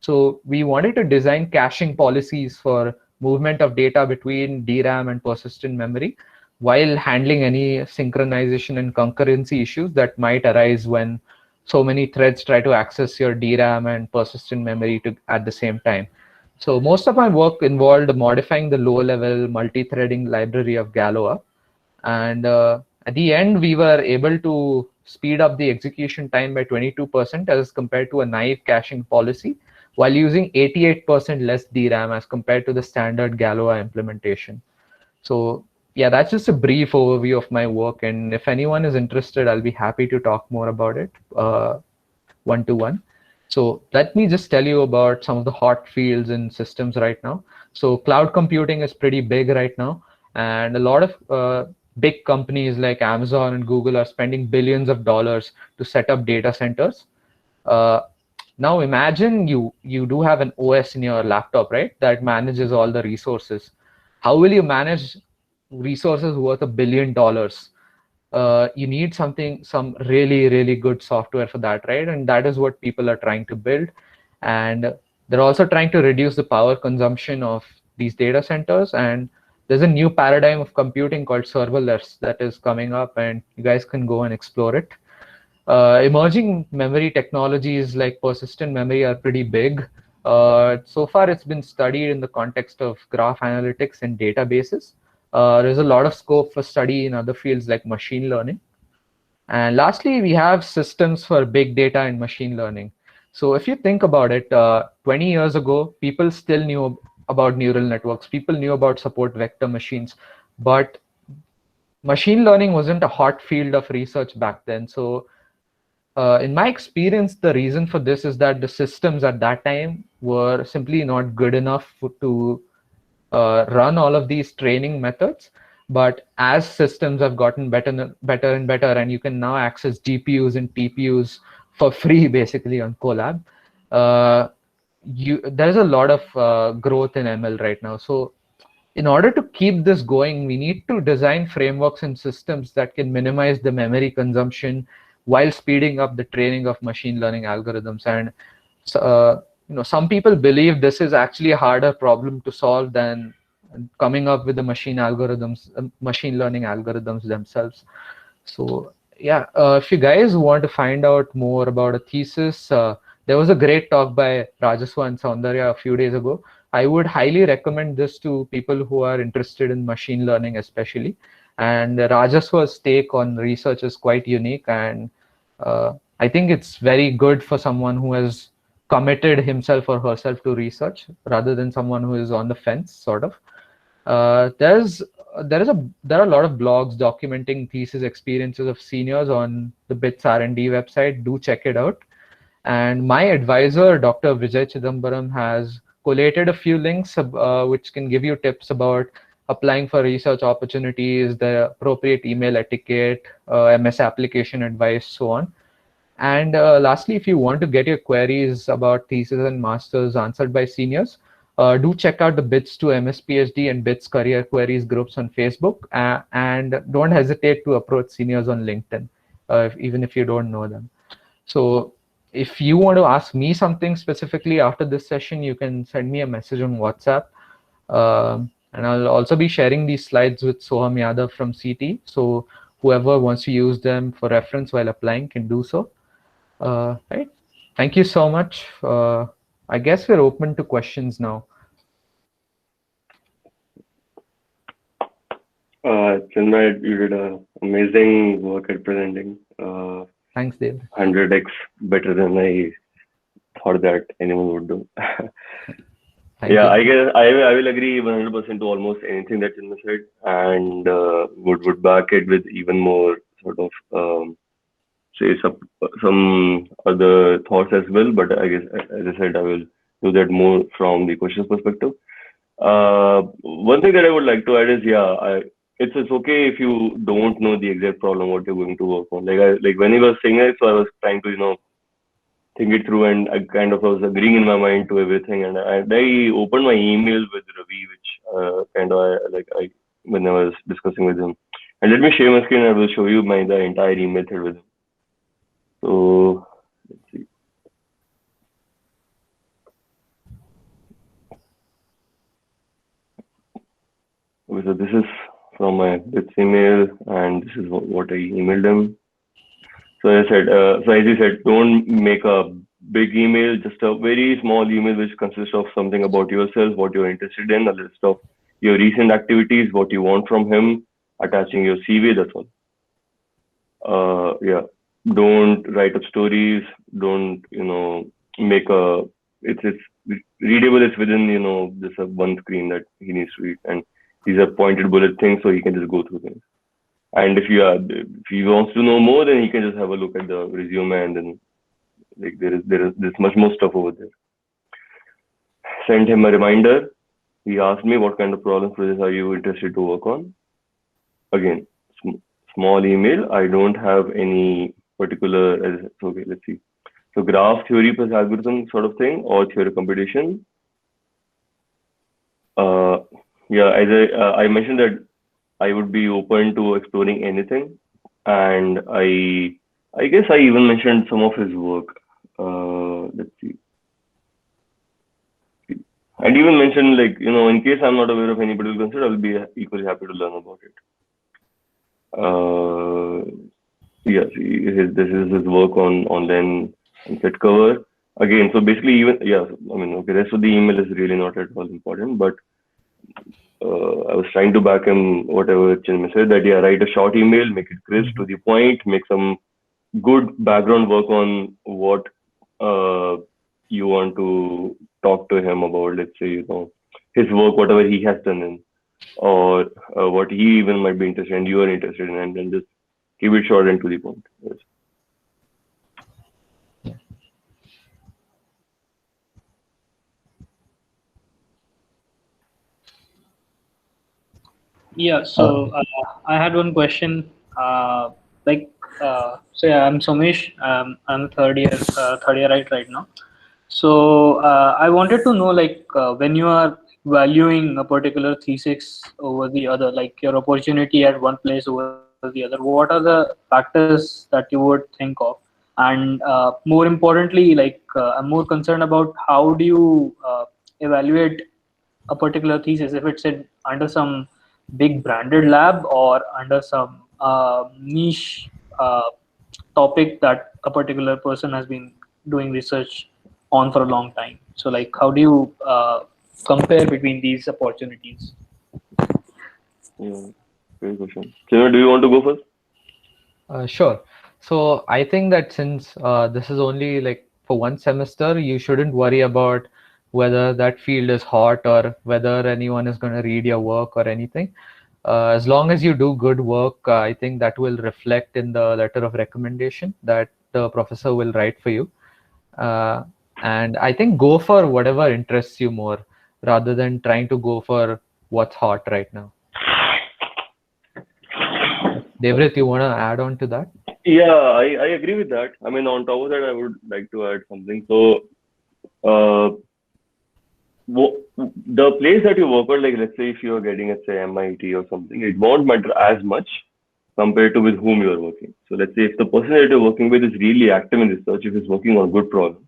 So we wanted to design caching policies for movement of data between DRAM and persistent memory while handling any synchronization and concurrency issues that might arise when so many threads try to access your DRAM and persistent memory at the same time. So most of my work involved modifying the low-level multi-threading library of Galois. And at the end, we were able to speed up the execution time by 22% as compared to a naive caching policy, while using 88% less DRAM as compared to the standard Galois implementation. So yeah, that's just a brief overview of my work. And if anyone is interested, I'll be happy to talk more about it one-to-one. So let me just tell you about some of the hot fields in systems right now. So cloud computing is pretty big right now. And a lot of big companies like Amazon and Google are spending billions of dollars to set up data centers. Now imagine you do have an OS in your laptop, right, that manages all the resources. How will you manage resources worth $1 billion? You need some really good software for that, right? And that is what people are trying to build. And they're also trying to reduce the power consumption of these data centers. And there's a new paradigm of computing called serverless that is coming up, and you guys can go and explore it. Emerging memory technologies like persistent memory are pretty big. So far, it's been studied in the context of graph analytics and databases. There's a lot of scope for study in other fields like machine learning. And lastly, we have systems for big data and machine learning. So if you think about it, 20 years ago, people still knew about neural networks. People knew about support vector machines, but machine learning wasn't a hot field of research back then. So in my experience, the reason for this is that the systems at that time were simply not good enough to run all of these training methods. But as systems have gotten better and better, and you can now access GPUs and TPUs for free, basically on Colab, there's a lot of growth in ML right now. So in order to keep this going, we need to design frameworks and systems that can minimize the memory consumption while speeding up the training of machine learning algorithms. And some people believe this is actually a harder problem to solve than coming up with the machine learning algorithms themselves. So yeah, if you guys want to find out more about a thesis, there was a great talk by Rajaswa and Saundarya a few days ago. I would highly recommend this to people who are interested in machine learning, especially. And Rajaswa's take on research is quite unique, and I think it's very good for someone who has committed himself or herself to research rather than someone who is on the fence, sort of. There are a lot of blogs documenting thesis experiences of seniors on the BITS R&D website. Do check it out. And my advisor, Dr. Vijay Chidambaram, has collated a few links which can give you tips about applying for research opportunities, the appropriate email etiquette, MS application advice, so on. And lastly, if you want to get your queries about thesis and masters answered by seniors, do check out the BITS to MS PhD and BITS career queries groups on Facebook, and don't hesitate to approach seniors on LinkedIn, even if you don't know them. So if you want to ask me something specifically after this session, you can send me a message on WhatsApp. And I'll also be sharing these slides with Soham Yadav from CT. So whoever wants to use them for reference while applying can do so. Right. Thank you so much. I guess we're open to questions now. Chinmay, you did amazing work at presenting. Thanks, Dave. 100x better than I thought that anyone would do. Thank Yeah, you. I guess I will agree 100% to almost anything that Chinmay said, and would back it with even more sort of say some other thoughts as well. But I guess, as I said, I will do that more from the questions perspective. One thing that I would like to add is, yeah, it's okay if you don't know the exact problem what you're going to work on. Like when he was saying it, so I was trying to think it through, and I kind of was agreeing in my mind to everything, and I opened my email with Ravi, which kind of I when I was discussing with him. And let me share my screen. I will show you the entire email thread with him. So let's see. Okay, so this is from my email, and this is what I emailed him. So I said, so as you said, don't make a big email, just a very small email which consists of something about yourself, what you're interested in, a list of your recent activities, what you want from him, attaching your CV, that's all. Yeah, don't write up stories, don't, make it's readable, it's within, just a one screen that he needs to read. And these are pointed bullet things, so he can just go through things. And if he wants to know more, then he can just have a look at the resume, and then like there's much more stuff over there. Send him a reminder. He asked me what kind of problem projects are you interested to work on. Again, small email. I don't have any particular. Okay, let's see. So graph theory plus algorithm sort of thing, or theory computation. Yeah, as I mentioned that I would be open to exploring anything, and I guess I even mentioned some of his work. Let's see, and even mentioned, like, in case I'm not aware of any particular concept, I'll be equally happy to learn about it. Yes, this is his work on online and set cover. Again, so basically, even yeah, I mean, okay, rest of the email is really not at all important, but I was trying to back him, whatever Chinmay said, that yeah, write a short email, make it crisp to the point, make some good background work on what you want to talk to him about. Let's say, his work, whatever he has done in, or what he even might be interested in, you are interested in, and then just keep it short and to the point. Yes. Yeah, so I had one question. So yeah, I'm Somesh. I'm third year right now. So I wanted to know, when you are valuing a particular thesis over the other, like your opportunity at one place over the other, what are the factors that you would think of? And more importantly, I'm more concerned about how do you evaluate a particular thesis, if it's under some big branded lab or under some niche topic that a particular person has been doing research on for a long time. So how do you compare between these opportunities? Yeah, great question. Chinmay, do you want to go first? Sure. So I think that since this is only like for one semester, you shouldn't worry about whether that field is hot or whether anyone is going to read your work or anything. As long as you do good work, I think that will reflect in the letter of recommendation that the professor will write for you. And I think go for whatever interests you more rather than trying to go for what's hot right now. Devrit, you want to add on to that? Yeah, I agree with that. I mean, on top of that, I would like to add something. So, the place that you work at, like, let's say if you're getting, let's say, MIT or something, it won't matter as much compared to with whom you are working. So let's say if the person that you're working with is really active in research, if he's working on good problems,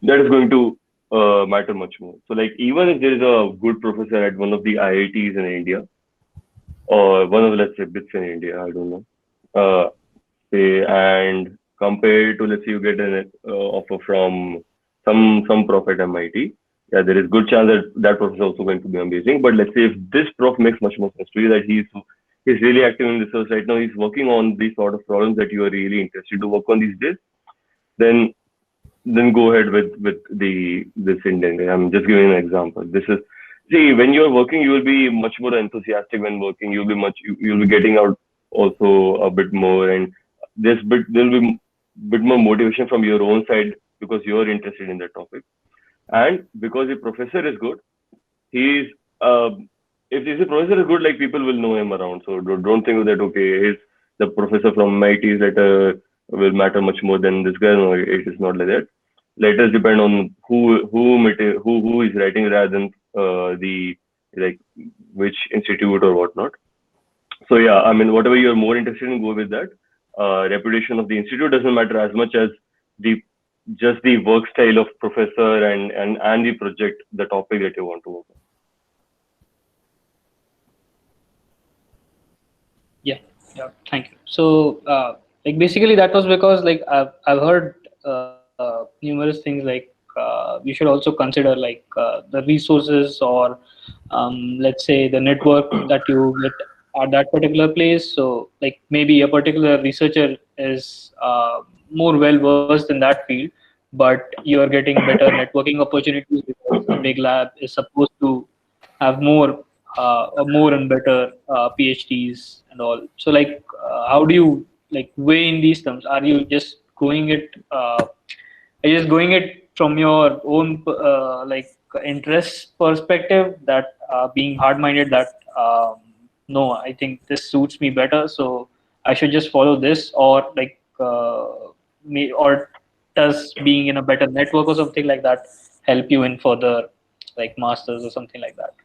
that is going to matter much more. So like even if there is a good professor at one of the IITs in India, or one of let's say bits in India, I don't know, say, and compared to let's say you get an offer from some prof at MIT, yeah, there is good chance that that prof is also going to be amazing. But let's say if this prof makes much more sense to you, that he's really active in research right now, he's working on these sort of problems that you are really interested to work on these days, then go ahead with this Indian guy. I'm just giving an example. This is, see, when you're working, you will be much more enthusiastic when working. You'll be getting out also a bit more, and there'll be bit more motivation from your own side because you're interested in the topic, and because the professor is good, he's if the professor is good, like people will know him around. So don't think that okay, he's the professor from MIT is that will matter much more than this guy. No, it is not like that. Letters depend on who is writing rather than the like which institute or whatnot. So yeah, I mean whatever you're more interested in, go with that. Reputation of the institute doesn't matter as much as the just the work style of professor and the project, the topic that you want to work on. Yeah, thank you. So, like basically that was because like I've heard numerous things like you should also consider like the resources or let's say the network that you get at that particular place. So, like maybe a particular researcher is more well versed in that field, but you're getting better networking opportunities because a big lab is supposed to have more and better PhDs and all. So like, how do you like weigh in these terms? Are you just going it? Are you just going it from your own like interest perspective that being hard-minded that no, I think this suits me better, so I should just follow this, or like me, or does being in a better network or something like that help you in further like masters or something like that?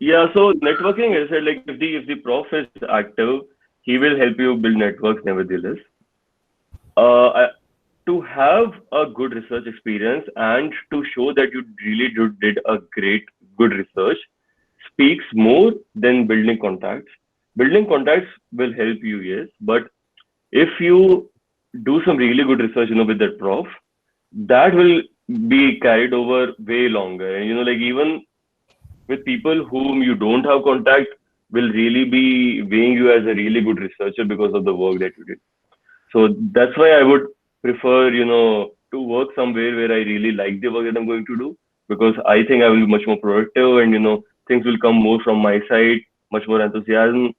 Yeah, so networking, as I said, like if the prof is active, he will help you build networks nevertheless. To have a good research experience and to show that you really did a good research speaks more than building contacts. Building contacts will help you, yes, but if you do some really good research, with that prof, that will be carried over way longer. And like even with people whom you don't have contact will really be weighing you as a really good researcher because of the work that you did. So that's why I would prefer, to work somewhere where I really like the work that I'm going to do, because I think I will be much more productive and, things will come more from my side, much more enthusiasm.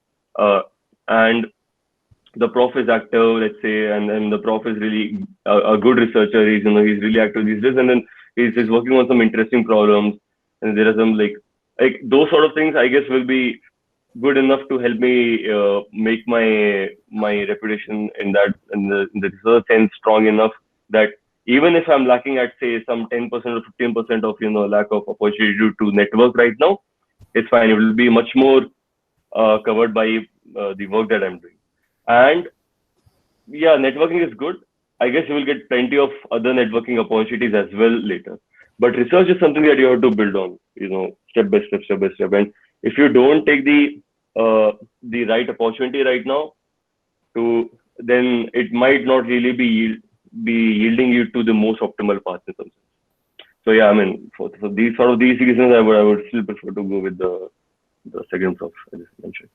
And the prof is active, let's say, and the prof is really a good researcher. He's really active these days, and then he's working on some interesting problems. And there are some like those sort of things, I guess, will be good enough to help me make my reputation in the research sense strong enough that even if I'm lacking at say some 10% or 15% of lack of opportunity to network right now, it's fine. It will be much more covered by the work that I'm doing. And yeah, networking is good. I guess you will get plenty of other networking opportunities as well later. But research is something that you have to build on, step by step, step by step. And if you don't take the right opportunity right now, then it might not really be yielding you to the most optimal path in some sense. So yeah, I mean, for these reasons, I would still prefer to go with the second prof I just mentioned.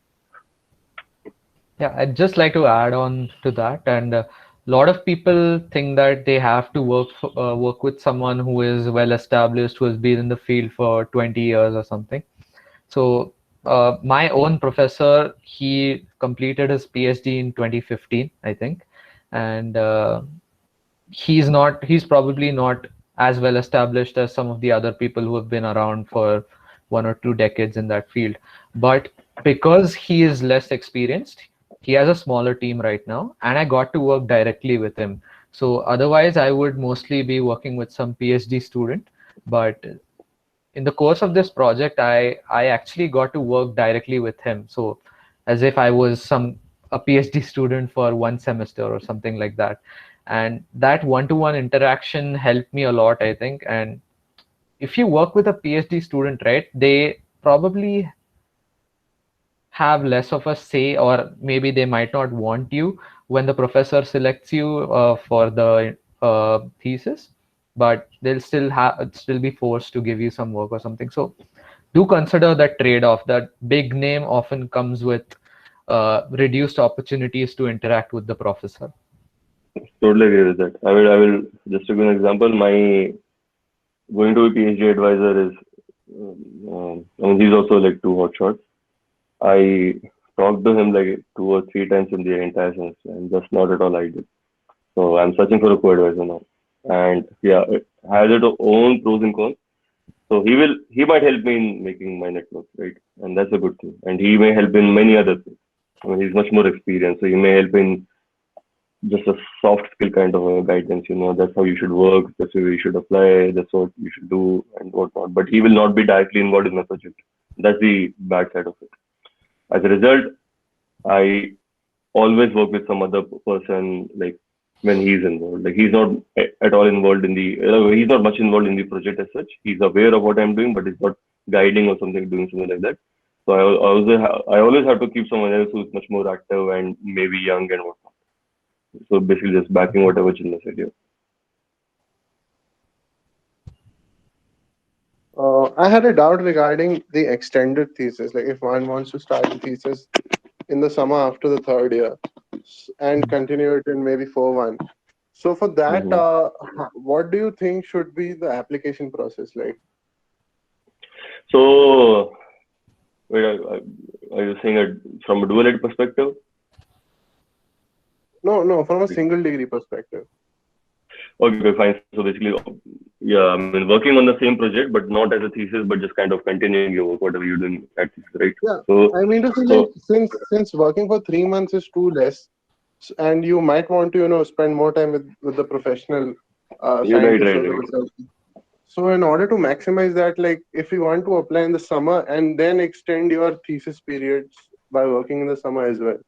Yeah, I'd just like to add on to that. And a lot of people think that they have to work with someone who is well established, who has been in the field for 20 years or something. So my own professor, he completed his PhD in 2015, I think. And he's probably not as well established as some of the other people who have been around for 1 or 2 decades in that field. But because he is less experienced, he has a smaller team right now, and I got to work directly with him. So otherwise, I would mostly be working with some PhD student, but in the course of this project, I actually got to work directly with him. So as if I was a PhD student for one semester or something like that. And that one-to-one interaction helped me a lot, I think. And if you work with a PhD student, right, they probably have less of a say, or maybe they might not want you when the professor selects you for the thesis, but they'll still be forced to give you some work or something. So do consider that trade-off. That big name often comes with reduced opportunities to interact with the professor. Totally agree with that. I will just to give an example. My going to a PhD advisor is, I mean, he's also like two hot shots. I talked to him like 2 or 3 times in the entire semester, and just not at all ideal. So I'm searching for a co-advisor now, and yeah, it has its own pros and cons. So he might help me in making my network, right? And that's a good thing. And he may help in many other things. I mean, he's much more experienced, so he may help in just a soft skill kind of a guidance. That's how you should work, that's how you should apply, that's what you should do, and whatnot. But he will not be directly involved in the project. That's the bad side of it. As a result, I always work with some other person, like when he's involved. Like he's not at all involved in he's not much involved in the project as such. He's aware of what I'm doing, but he's not guiding or something, doing something like that. So I always have to keep someone else who's much more active and maybe young and whatnot. So basically just backing whatever Chinmay said here. I had a doubt regarding the extended thesis. Like if one wants to start the thesis in the summer after the third year and continue it in maybe 4-1. So for that, what do you think should be the application process like? So, wait, are you saying it from a dual ed perspective? No, from a single degree perspective. Okay, fine. So basically, yeah, I mean, working on the same project, but not as a thesis, but just kind of continuing your work, whatever you're doing at thesis, right? Yeah. So, I mean to say, like, since working for 3 months is too less, and you might want to, spend more time with the professional scientists or the research. So in order to maximize that, like if you want to apply in the summer and then extend your thesis periods by working in the summer as well.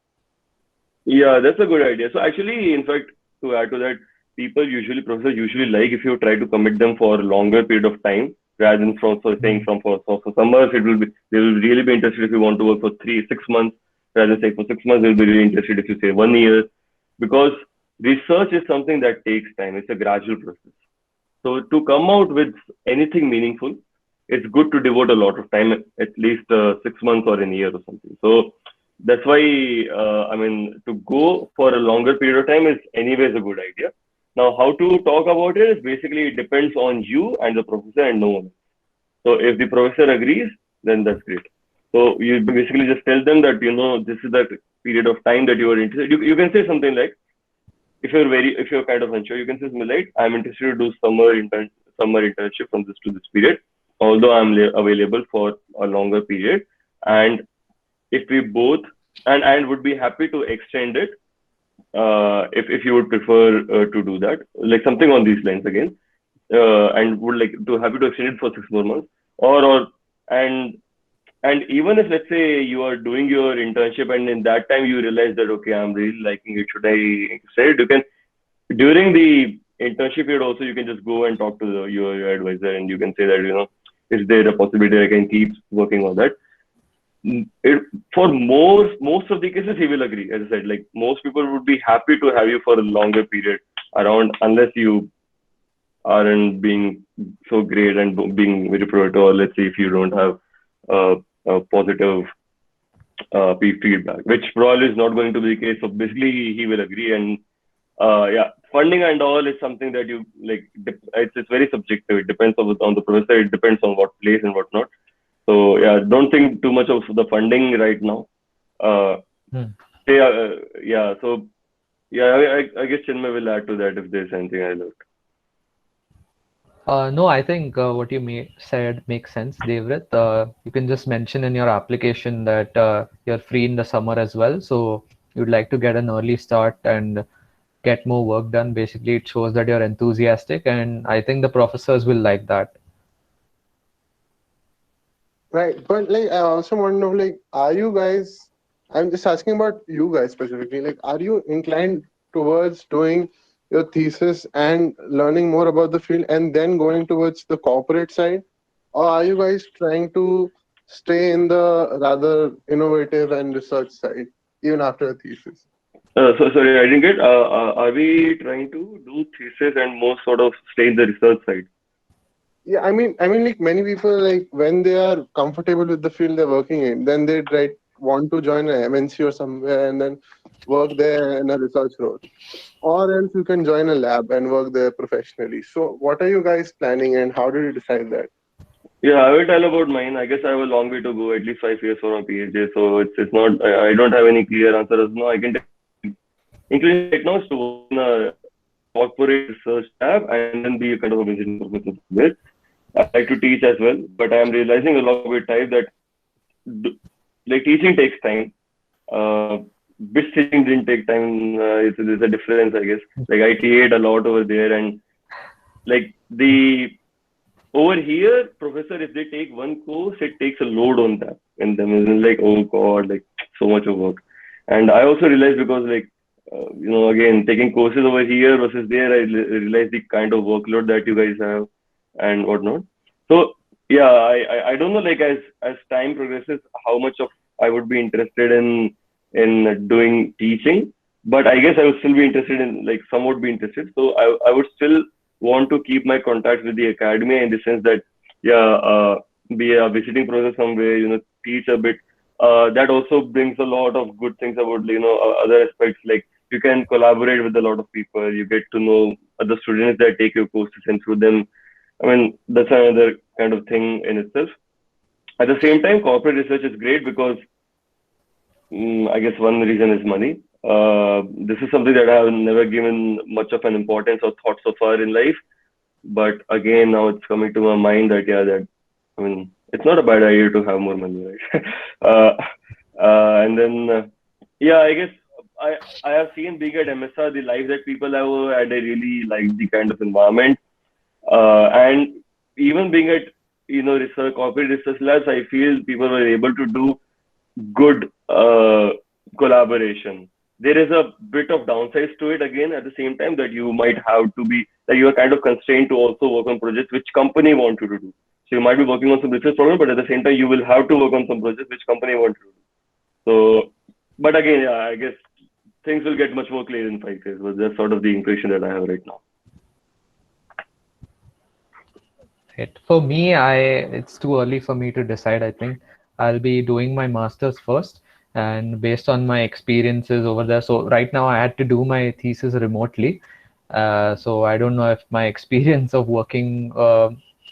Yeah, that's a good idea. So actually, in fact, to add to that, professors usually like if you try to commit them for a longer period of time rather than for summers, they will really be interested if you want to work for 6 months rather than say for 6 months, they'll be really interested if you say 1 year, because research is something that takes time. It's a gradual process. So to come out with anything meaningful, it's good to devote a lot of time, at least 6 months or a year or something. So that's why, to go for a longer period of time is anyways a good idea. Now, how to talk about it is basically it depends on you and the professor and no one. So if the professor agrees, then that's great. So you basically just tell them that, this is the period of time that you are interested. You can say something like, if you're kind of unsure, you can say something like, I'm interested to do summer internship from this to this period, although I'm available for a longer period. And if we both, and would be happy to extend it, if you would prefer to do that, like something on these lines again, and would like to happy to extend it for 6 more months, and even if, let's say, you are doing your internship and in that time you realize that, okay, I'm really liking it, should I extend it? You can, during the internship period also, you can just go and talk to your advisor and you can say that, is there a possibility I can keep working on that? For most of the cases, he will agree. As I said, like most people would be happy to have you for a longer period around, unless you aren't being so great and being very productive, or let's say if you don't have a positive feedback, which probably is not going to be the case. So basically, he will agree. And funding and all is something that you like. It's very subjective. It depends on the professor. It depends on what place and whatnot. So yeah, don't think too much of the funding right now. So yeah, I guess Chinmay will add to that if there's anything I left. No, I think what you said makes sense, Devrit. You can just mention in your application that you're free in the summer as well. So you'd like to get an early start and get more work done. Basically, it shows that you're enthusiastic, and I think the professors will like that. Right, but like I also want to know, like, are you guys? I'm just asking about you guys specifically. Like, are you inclined towards doing your thesis and learning more about the field, and then going towards the corporate side, or are you guys trying to stay in the rather innovative and research side even after a thesis? So sorry, I didn't get. Are we trying to do thesis and more sort of stay in the research side? Yeah, I mean, like many people, like when they are comfortable with the field they're working in, then they try want to join an MNC or somewhere and then work there in a research role, or else you can join a lab and work there professionally. So, what are you guys planning, and how did you decide that? Yeah, I will tell about mine. I guess I have a long way to go, at least 5 years for my PhD. So it's not. I don't have any clear answer as no. I can tell including right now is to work in a corporate research lab and then be a kind of a visiting professor there. I like to teach as well, but I am realizing along with time that d- like teaching takes time. Uh, Bit teaching didn't take time. There's a difference, I guess. Like I TA'd a lot over there, and like the over here, professor, if they take one course, it takes a load on them, and them is like, oh god, like so much of work. And I also realized because like again taking courses over here versus there, I realized the kind of workload that you guys have and whatnot. So yeah, I don't know like as time progresses how much of I would be interested in doing teaching, but I guess I would still be interested in like somewhat be interested. So I would still want to keep my contact with the academia in the sense that yeah, be a visiting professor somewhere, teach a bit. That also brings a lot of good things about other aspects like you can collaborate with a lot of people. You get to know other students that take your courses and through them. I mean, that's another kind of thing in itself. At the same time, corporate research is great because I guess one reason is money. This is something that I have never given much of an importance or thought so far in life. But again, now it's coming to my mind that yeah, that I mean, it's not a bad idea to have more money, right? uh, and then yeah, I guess I have seen being at MSR the life that people have, and I really like the kind of environment. And even being at research corporate research labs, I feel people were able to do good collaboration. There is a bit of downsides to it again at the same time that you might have to be that you are kind of constrained to also work on projects which company want you to do. So you might be working on some research problem, but at the same time you will have to work on some projects which company want you to do. So, but again, yeah, I guess things will get much more clear in 5 years. But that's sort of the impression that I have right now. For me, it's too early for me to decide. I think I'll be doing my master's first, and based on my experiences over there. So right now, I had to do my thesis remotely. So I don't know if my experience of working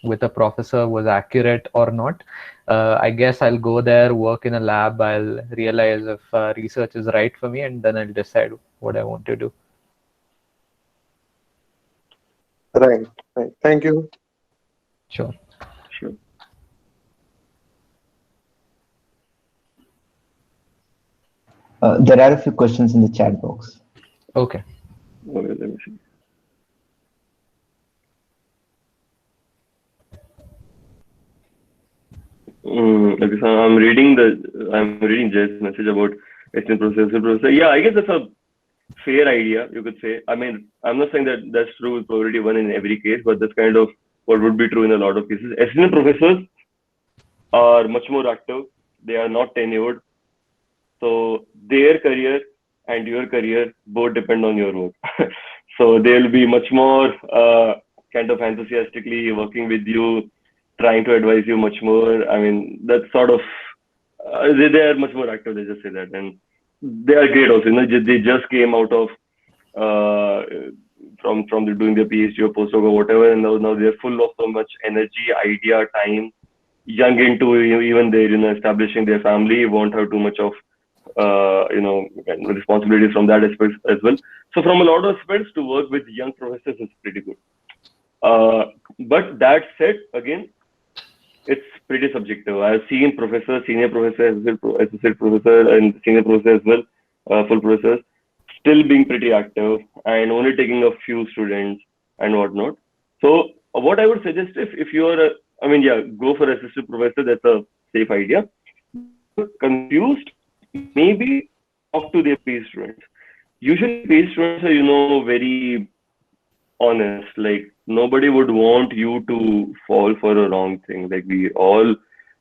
with a professor was accurate or not. I guess I'll go there, work in a lab. I'll realize if research is right for me, and then I'll decide what I want to do. Right, right. Thank you. Sure. Sure. There are a few questions in the chat box. Okay. Okay, let me see. Okay, so I'm reading Jay's message about assistant professor. Yeah, I guess that's a fair idea, you could say. I mean, I'm not saying that that's true with probability one in every case, but that's kind of what would be true in a lot of cases. Assistant professors are much more active. They are not tenured. So their career and your career both depend on your work. So they'll be much more kind of enthusiastically working with you, trying to advise you much more. I mean, that's sort of they are much more active. They just say that, and they are great also. They just came out of uh, from doing their PhD or postdoc or whatever, and now they're full of so much energy, idea, time, young into even their establishing their family, won't have too much of responsibilities from that aspect as well. So from a lot of aspects, to work with young professors is pretty good. But that said, again, it's pretty subjective. I've seen professors, senior professors, associate professor, and senior professor as well, full professors, still being pretty active and only taking a few students and whatnot. So what I would suggest if you're I mean, yeah, go for assistant professor. That's a safe idea. Confused, maybe talk to their PhD students. Usually, PhD students are, very honest. Like, nobody would want you to fall for a wrong thing. Like, we all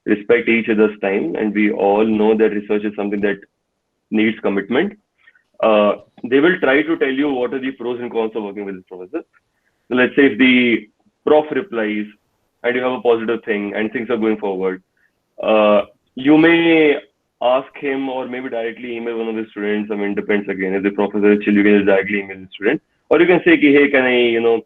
respect each other's time, and we all know that research is something that needs commitment. They will try to tell you what are the pros and cons of working with this professor. So let's say if the prof replies and you have a positive thing and things are going forward, you may ask him or maybe directly email one of the students. I mean, depends again. If the professor is chill, you can just directly email the student. Or you can say, hey, can I,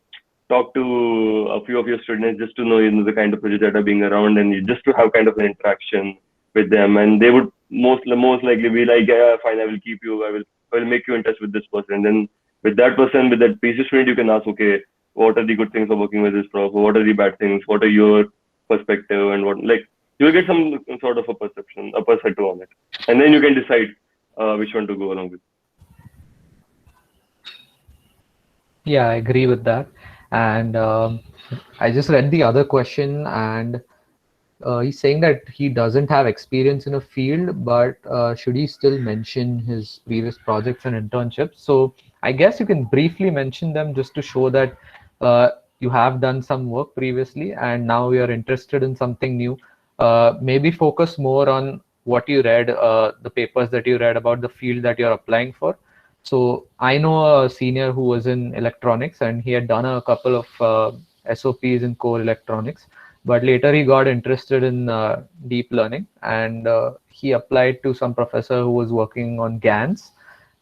talk to a few of your students just to know, the kind of projects that are being around and just to have kind of an interaction with them. And they would most likely be like, yeah, fine, I will keep you. I will make you in touch with this person. And then with that person, with that PhD student, you can ask, okay, what are the good things of working with this prof? What are the bad things? What are your perspective and what you'll get some sort of a perspective on it, and then you can decide which one to go along with. Yeah, I agree with that. And I just read the other question, and he's saying that he doesn't have experience in a field, but should he still mention his previous projects and internships? So I guess you can briefly mention them just to show that you have done some work previously and now you're interested in something new. Maybe focus more on what you read, the papers that you read about the field that you're applying for. So I know a senior who was in electronics and he had done a couple of SOPs in core electronics, but later he got interested in deep learning and he applied to some professor who was working on GANs,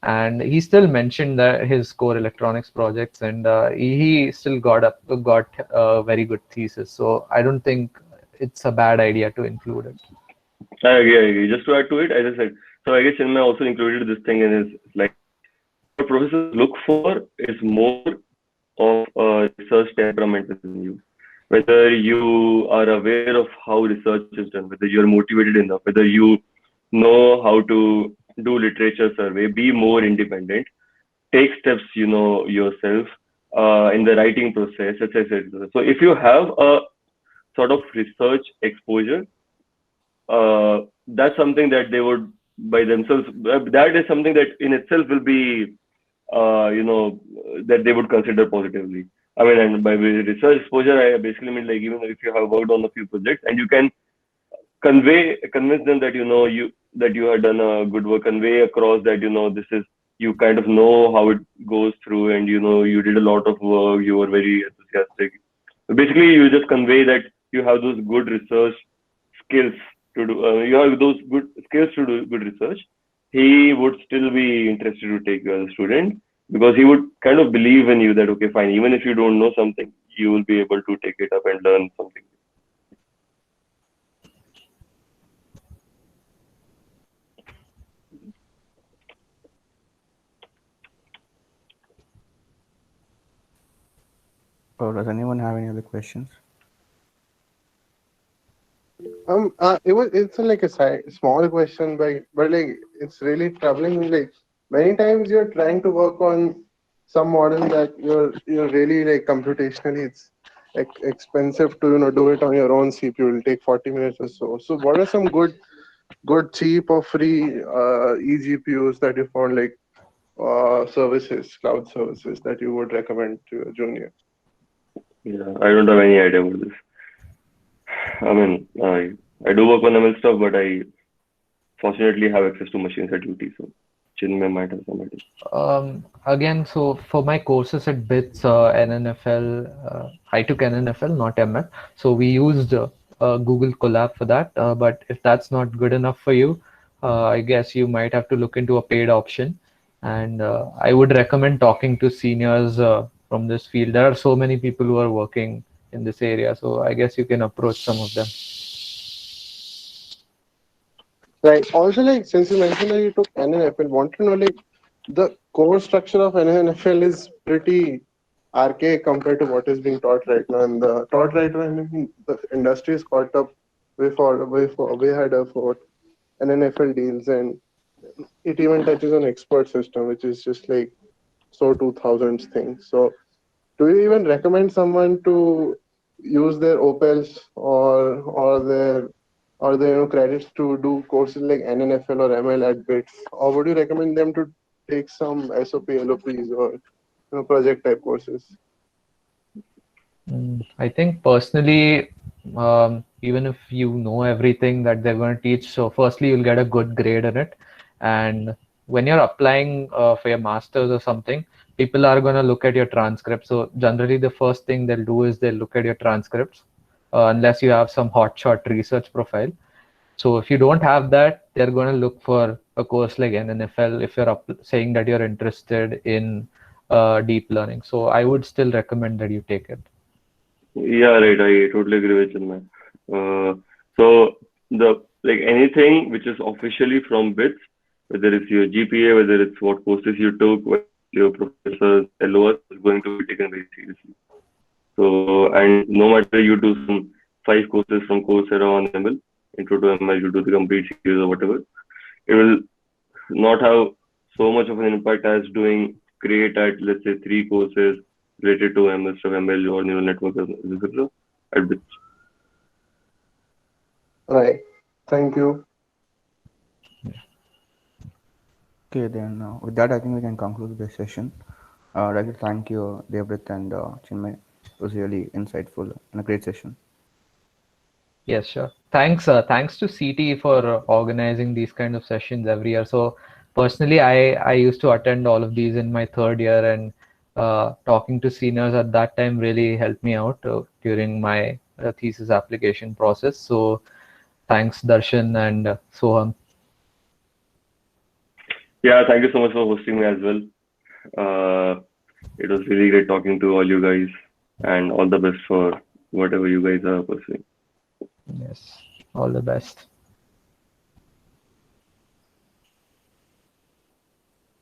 and he still mentioned that his core electronics projects, and he still got a very good thesis. So I don't think it's a bad idea to include it. I agree. Just to add to it, as I said, so I guess Chinmay also included this thing in his, like, what professors look for is more of a research temperament within you. Whether you are aware of how research is done, whether you're motivated enough, whether you know how to do literature survey, be more independent, take steps, yourself in the writing process, etc. So if you have a sort of research exposure, that's something that they would by themselves, that is something that in itself will be, that they would consider positively. I mean, and by research exposure, I basically mean like even if you have worked on a few projects and you can convince them that that you have done a good work, convey across that this is, you kind of know how it goes through, and you did a lot of work, you were very enthusiastic. Basically, you just convey that you have those good research skills to do. You have those good skills to do good research. He would still be interested to take you as a student because he would kind of believe in you that, okay, fine, even if you don't know something, you will be able to take it up and learn something. So does anyone have any other questions? It's like a small question, but like it's really troubling me. Like many times you're trying to work on some model that you're really like computationally it's expensive to do it on your own CPU. It'll take 40 minutes or so. So what are some good cheap or free eGPUs that you found, like services, cloud services that you would recommend to a junior? Yeah, I don't have any idea about this. I mean, I do work on ML stuff, but I fortunately have access to machines at UT, so Chinmay might have some idea. Again, so for my courses at BITS, NNFL, I took NNFL, not ML. So we used Google Colab for that. But if that's not good enough for you, I guess you might have to look into a paid option. And I would recommend talking to seniors from this field. There are so many people who are working in this area. So I guess you can approach some of them. Right. Also, like since you mentioned that you took NNFL, want to know like the core structure of NNFL is pretty archaic compared to what is being taught right now. And the taught right now, I mean, the industry is caught up way ahead of what NNFL deals, and it even touches on expert system, which is just like so 2000s thing. So, do you even recommend someone to use their Opels or their or the credits to do courses like NNFL or ML at BITS, or would you recommend them to take some SOP, LOPs, or project type courses? I think personally, even if you know everything that they're going to teach, so firstly, you'll get a good grade in it. And when you're applying for your master's or something, people are going to look at your transcript. So generally, the first thing they'll do is they'll look at your transcripts, unless you have some hotshot research profile. So if you don't have that, they're going to look for a course like NNFL if you're saying that you're interested in deep learning. So I would still recommend that you take it. Yeah, right. I totally agree with you, man. So the like anything which is officially from BITS, whether it's your GPA, whether it's what courses you took, whether your professors, LOS, is going to be taken very seriously. So, and no matter you do some 5 courses from Coursera on ML, Intro to ML, you do the complete series or whatever, it will not have so much of an impact as doing create at, let's say, 3 courses related to ML stuff, ML or neural network, etc. at BITS. Right. Thank you. Okay, then with that, I think we can conclude this session. I'd like to thank you, Devrit and Chinmay. It was really insightful and a great session. Yes, sure. Thanks. Thanks to CT for organizing these kind of sessions every year. So personally, I used to attend all of these in my 3rd year, and talking to seniors at that time really helped me out during my thesis application process. So thanks, Darshan and Soham. Yeah, thank you so much for hosting me as well. It was really great talking to all you guys, and all the best for whatever you guys are pursuing. Yes, all the best.